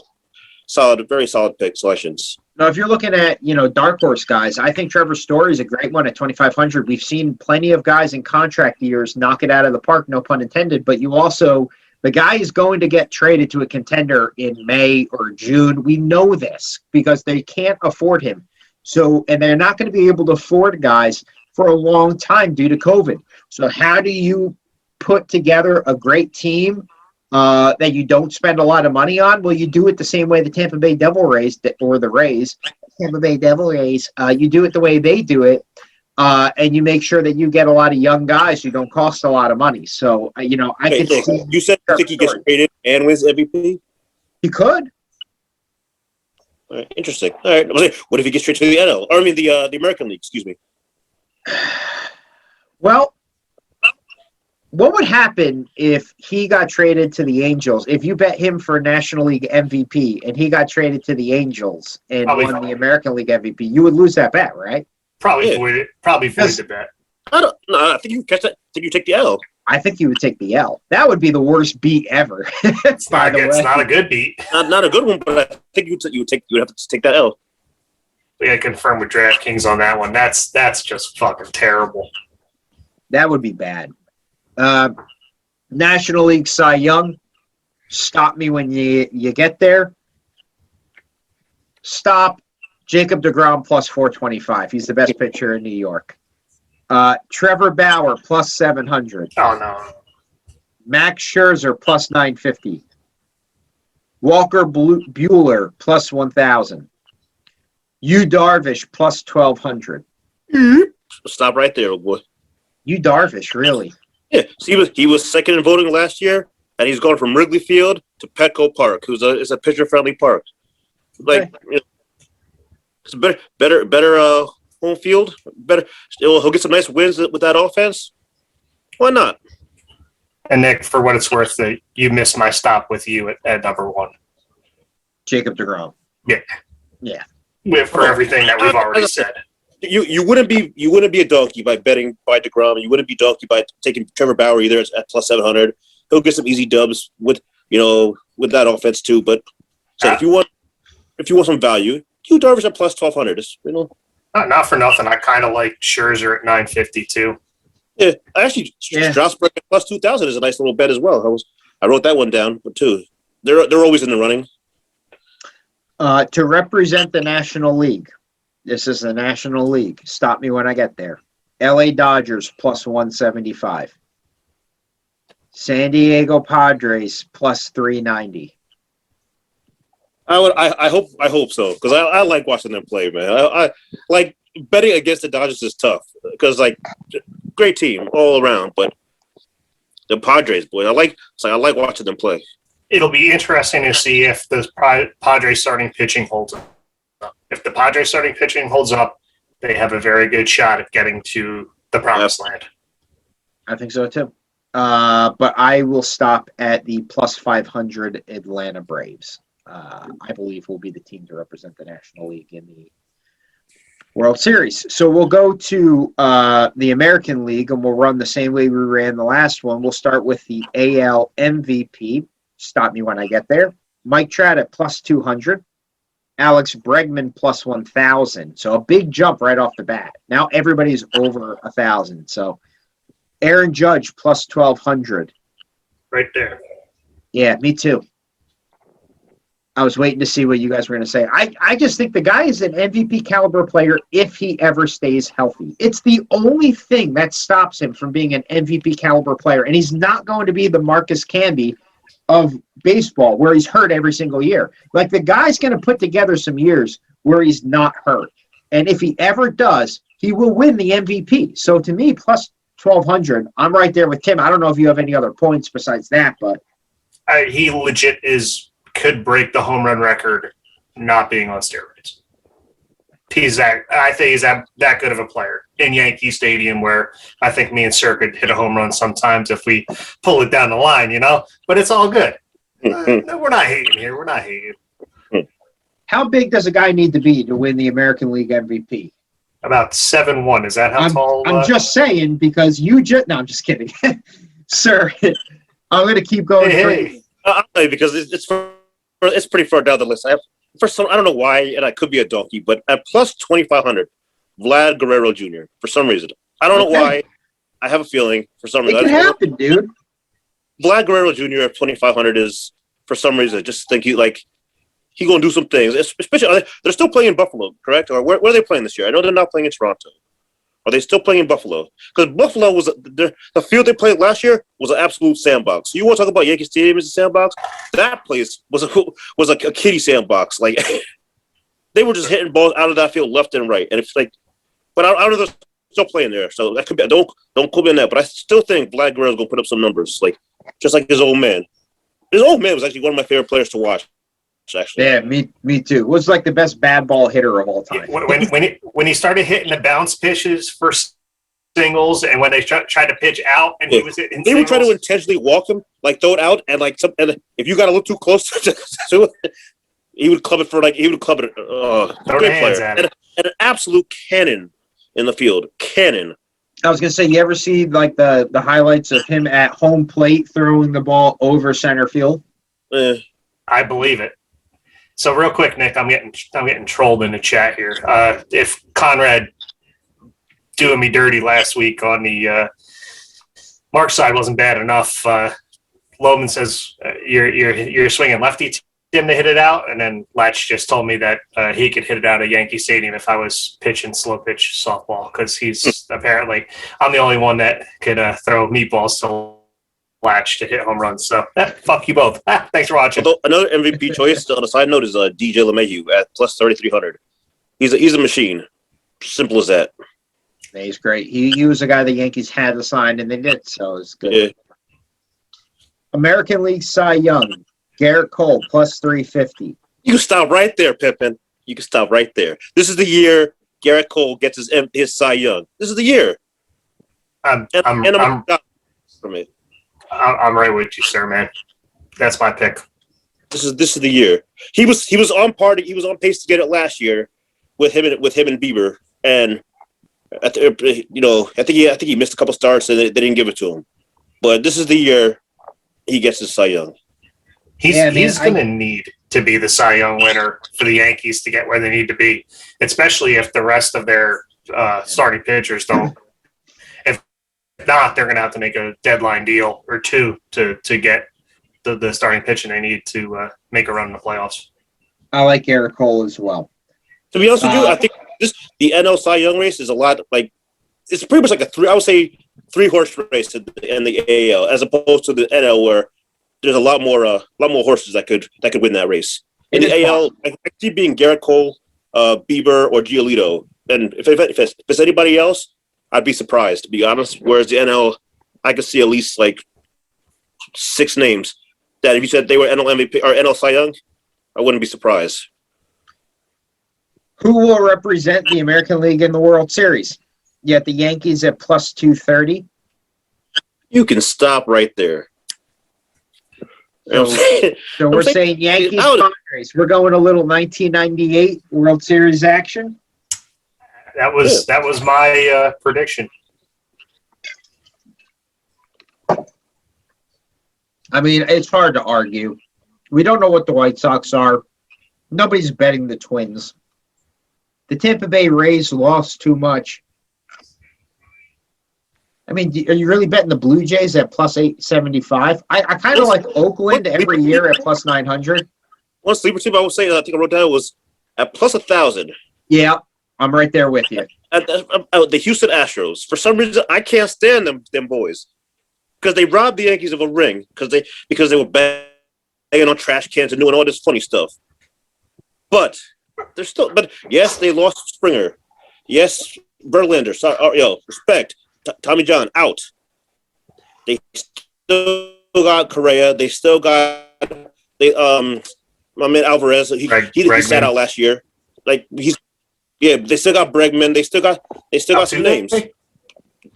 solid, very solid pick selections.
Now, if you're looking at dark horse guys, I think Trevor Story is a great one at 2,500. We've seen plenty of guys in contract years knock it out of the park, no pun intended. But the guy is going to get traded to a contender in May or June. We know this because they can't afford him. So, and they're not going to be able to afford guys for a long time due to COVID. So how do you put together a great team that you don't spend a lot of money on? Well, you do it the same way the Tampa Bay Devil Rays or the Rays, Tampa Bay Devil Rays, you do it the way they do it, and you make sure that you get a lot of young guys who don't cost a lot of money. So, I could see.
You said you think he gets traded and wins MVP?
He could.
All right, interesting. All right, what if he gets traded to the NL? Or I mean the American League? Excuse me.
Well, what would happen if he got traded to the Angels? If you bet him for National League MVP and he got traded to the Angels and won the American League MVP, you would lose that bet, right?
Probably void the bet.
I think you catch that. I think you take the L.
I think you would take the L. That would be the worst beat ever.
It's not a good beat.
Not a good one, but I think you would have to take that L.
We got to confirm with DraftKings on that one. That's just fucking terrible.
That would be bad. National League Cy Young. Stop me when you get there. Stop Jacob deGrom plus 425. He's the best pitcher in New York. Trevor Bauer plus 700.
Oh no.
Max Scherzer plus 950. Walker Buehler plus 1,000. Yu Darvish plus 1,200.
Stop right there, boy.
Yu Darvish, really?
Yeah, so he was second in voting last year, and he's gone from Wrigley Field to Petco Park, is a pitcher-friendly park. Like, it's better home field. Better. He'll get some nice wins with that offense. Why not?
And Nick, for what it's worth, you missed my stop with you at number one.
Jacob deGrom.
Yeah. For everything that we've already said.
You wouldn't be a donkey by betting by deGrom. You wouldn't be a donkey by taking Trevor Bauer either at plus 700. He'll get some easy dubs with that offense too. But if you want some value, Yu Darvish at plus 1,200.
Not for nothing. I kind of like Scherzer at 950 too.
Yeah, actually, Strasburg at plus 2,000 is a nice little bet as well. I wrote that one down, but too. They're always in the running.
To represent the National League. This is the National League. Stop me when I get there. LA Dodgers plus 175. San Diego Padres plus 390.
I hope so because I like watching them play, man. I like betting against the Dodgers is tough because like great team all around, but the Padres, boy, I like watching them play.
It'll be interesting to see if the Padres starting pitching holds up. If the Padres starting pitching holds up, they have a very good shot at getting to the promised land.
I think so too. But I will stop at the plus 500 Atlanta Braves. I believe will be the team to represent the National League in the World Series. So we'll go to the American League, and we'll run the same way we ran the last one. We'll start with the AL MVP. Stop me when I get there. Mike Trout at plus 200. Alex Bregman plus 1,000. So a big jump right off the bat. Now everybody's over 1,000. So Aaron Judge plus 1,200.
Right there.
Yeah, me too. I was waiting to see what you guys were going to say. I just think the guy is an MVP caliber player if he ever stays healthy. It's the only thing that stops him from being an MVP caliber player. And he's not going to be the Marcus Camby of baseball where he's hurt every single year. Like the guy's going to put together some years where he's not hurt. And if he ever does, he will win the MVP. So to me, plus 1,200, I'm right there with Tim. I don't know if you have any other points besides that, but
He legit could break the home run record not being on steroids. I think he's that good of a player in Yankee Stadium where I think me and Sir could hit a home run sometimes if we pull it down the line, but it's all good. We're not hating here. We're not hating.
how big does a guy need to be to win the American League MVP?
About 7'1". Is that how tall?
I'm just saying because no, I'm just kidding. Sir, I'm going to keep going.
Hey.
Because it's pretty far down the list. I don't know why, and I could be a donkey, but at plus 2,500, Vlad Guerrero Jr. For some reason, I don't know why. I have a feeling for some reason.
It could happen, dude.
Vlad Guerrero Jr. at 2,500 is for some reason I just think he gonna do some things. Especially they're still playing in Buffalo, correct? Or where are they playing this year? I know they're not playing in Toronto. Are they still playing in Buffalo? Because Buffalo was the field they played last year was an absolute sandbox. You want to talk about Yankee Stadium as a sandbox? That place was like a kiddie sandbox. Like they were just hitting balls out of that field left and right. And it's like, but I don't know they're still playing there. So that could be don't quote me on that. But I still think Vlad Guerrero's gonna put up some numbers, like just like his old man. His old man was actually one of my favorite players to watch. Actually.
Yeah, me too. Was like the best bad ball hitter of all time.
When he started hitting the bounce pitches for singles, and when they tried to pitch out, and he was hitting
they would try to intentionally walk him, like throw it out, and and if you got a little too close to it, he would club it. Great player, and an absolute cannon in the field. Cannon.
I was gonna say, you ever see like the highlights of him at home plate throwing the ball over center field?
I believe it. So real quick, Nick, I'm getting trolled in the chat here. If Conrad doing me dirty last week on the Mark side wasn't bad enough, Loman says you're swinging lefty Tim to hit it out, and then Latch just told me that he could hit it out at Yankee Stadium if I was pitching slow pitch softball because he's apparently I'm the only one that could throw meatballs to Latch to hit home runs. So fuck you both. Thanks for watching.
Although another MVP choice on a side note is DJ LeMahieu at plus 3,300. He's a machine. Simple as that.
Yeah, he's great. He was a guy the Yankees had to sign, and they did, so it's good.
Yeah.
American League Cy Young, Garrett Cole plus 350.
You can stop right there, Pippin. You can stop right there. This is the year Garrett Cole gets his Cy Young. This is the year.
I'm right with you, sir, man. That's my pick.
This is the year. He was on pace to get it last year with him and Bieber, and I think he missed a couple starts and they didn't give it to him. But this is the year he gets his Cy Young.
He's going to need to be the Cy Young winner for the Yankees to get where they need to be, especially if the rest of their starting pitchers don't. If not, they're going to have to make a deadline deal or two to get the starting pitching they need to make a run in the playoffs.
I like Garrett Cole as well.
To be honest with you, I think the NL Cy Young race is a lot like it's pretty much like I would say three-horse race in the AL, as opposed to the NL, where there's a lot more horses that could win that race. In the AL, I see being Garrett Cole, Bieber, or Giolito. And if it's anybody else, I'd be surprised, to be honest. Whereas the NL, I could see at least like 6 names that if you said they were NL MVP or NL Cy Young, I wouldn't be surprised.
Who will represent the American League in the World Series? You got the Yankees at plus 230.
You can stop right there.
So we're saying Yankees Padres. We're going a little 1998 World Series action.
That was my prediction.
I mean, it's hard to argue. We don't know what the White Sox are. Nobody's betting the Twins. The Tampa Bay Rays lost too much. I mean, are you really betting the Blue Jays at plus 875? I kind of like Oakland every year at plus 900.
One sleeper team I would say, I think I wrote down, was at plus 1,000.
Yeah, I'm right there with you.
The Houston Astros. For some reason, I can't stand them boys, because they robbed the Yankees of a ring because they were banging on trash cans and doing all this funny stuff. But they're still. But yes, they lost Springer. Yes, Verlander. Sorry, respect. Tommy John out. They still got Correa. They still got my man Alvarez. He sat out last year. Like they still got Bregman. They still got some names.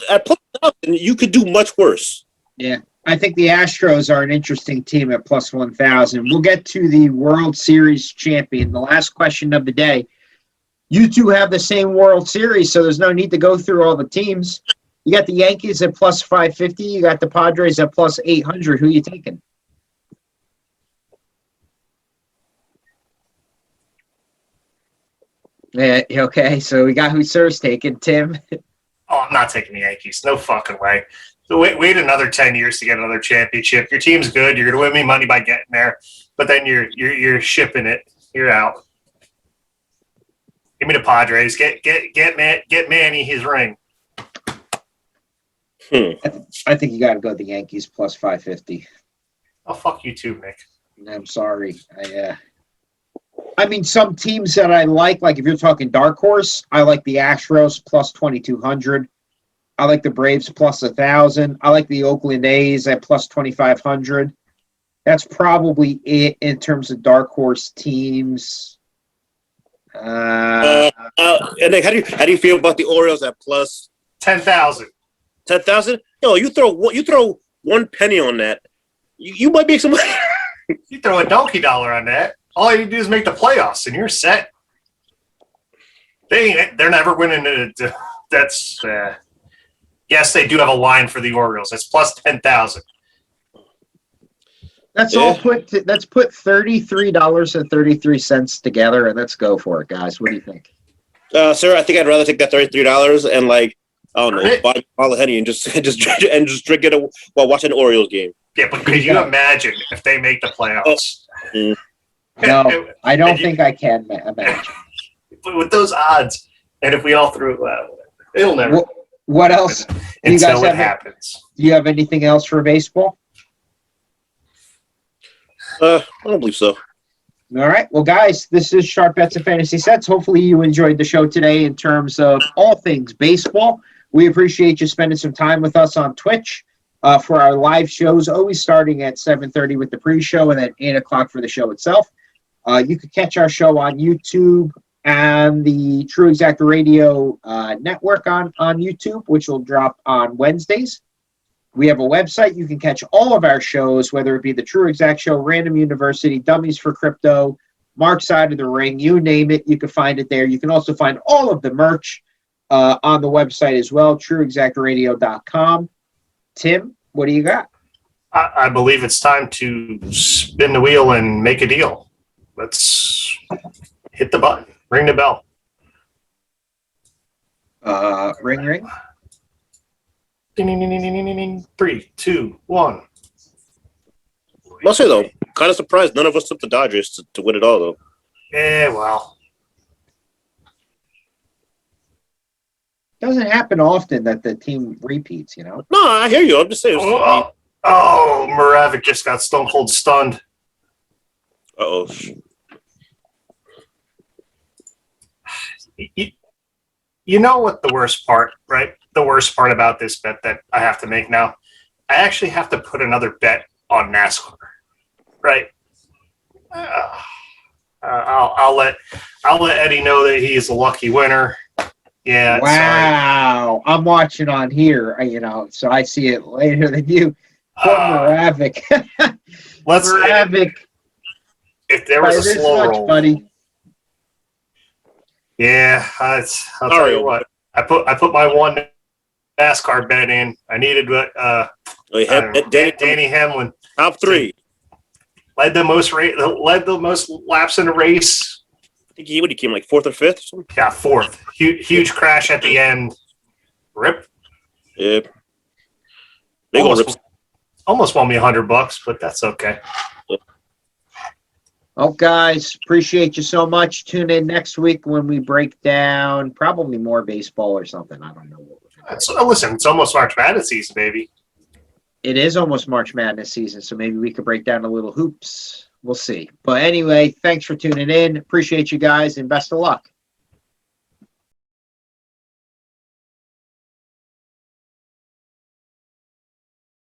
At plus 1,000, you could do much worse.
Yeah, I think the Astros are an interesting team at plus 1,000. We'll get to the World Series champion. The last question of the day. You two have the same World Series, so there's no need to go through all the teams. You got the Yankees at plus 550. You got the Padres at plus 800. Who are you taking? Yeah, okay, so we got who Sir's taking. Tim?
Oh, I'm not taking the Yankees. No fucking way. So wait another 10 years to get another championship. Your team's good. You're going to win me money by getting there, but then you're shipping it. You're out. Give me the Padres. Get Manny his ring.
I think you got to go the Yankees plus 550.
Oh, fuck you too, Nick.
I'm sorry. I mean, some teams that I like if you're talking dark horse, I like the Astros plus 2,200. I like the Braves plus 1,000. I like the Oakland A's at plus 2,500. That's probably it in terms of dark horse teams.
And then how do you feel about the Orioles at plus
10,000?
10,000? Yo, you throw one penny on that, you might make some money.
You throw a donkey dollar on that. All you do is make the playoffs, and you're set. They're never winning. That's yes, they do have a line for the Orioles. It's plus 10,000.
Let's put $33.33 together, and let's go for it, guys. What do you think?
Sir, I think I'd rather take that $33 and I don't know, buy a bottle of Henny and just drink it while watching the Orioles game.
Yeah, but could you imagine if they make the playoffs?
No, I don't think I can imagine.
With those odds, and if we all threw it, it'll never.
What else?
Until it happens.
Do you have anything else for baseball?
I don't believe so.
All right. Well, guys, this is Sharp Bets and Fantasy Sets. Hopefully you enjoyed the show today in terms of all things baseball. We appreciate you spending some time with us on Twitch for our live shows, always starting at 7:30 with the pre-show and then 8 o'clock for the show itself. You could catch our show on YouTube and the TruExact Radio network on YouTube, which will drop on Wednesdays. We have a website. You can catch all of our shows, whether it be the TruExact Show, Random University, Dummies for Crypto, Mark's Side of the Ring, you name it, you can find it there. You can also find all of the merch on the website as well, TruExactRadio.com. Tim, what do you got?
I believe it's time to spin the wheel and make a deal. Let's hit the button. Ring the bell.
Ring, ring.
Ding, ding, ding, ding, ding, ding, ding. 3, 2, 1.
I'll say, though, kind of surprised none of us took the Dodgers to win it all, though.
Yeah, well.
Doesn't happen often that the team repeats, you know.
No, I hear you. I'm just saying.
Moravik just got stone cold stunned.
Uh-oh.
You know what the worst part, right? The worst part about this bet that I have to make now, I actually have to put another bet on NASCAR, right? I'll let Eddie know that he's a lucky winner. Yeah.
Wow. I'm watching on here, you know, so I see it later than you. Poor Moravik. Moravik.
If there was a slow
much,
roll,
buddy.
yeah, I'll tell you what. I put my one NASCAR bet in. I needed Danny Hamlin.
Top 3.
Led the most laps in the race.
I think he came like 4th or 5th or something?
Yeah, 4th. Huge crash at the end. Rip.
Yeah. Big old rips.
Almost won me $100, but that's okay.
Oh, guys, appreciate you so much. Tune in next week when we break down probably more baseball or something. I don't know what we're gonna do.
Listen, it's almost March Madness season, baby.
It is almost March Madness season, so maybe we could break down a little hoops. We'll see. But anyway, thanks for tuning in. Appreciate you guys, and best of luck.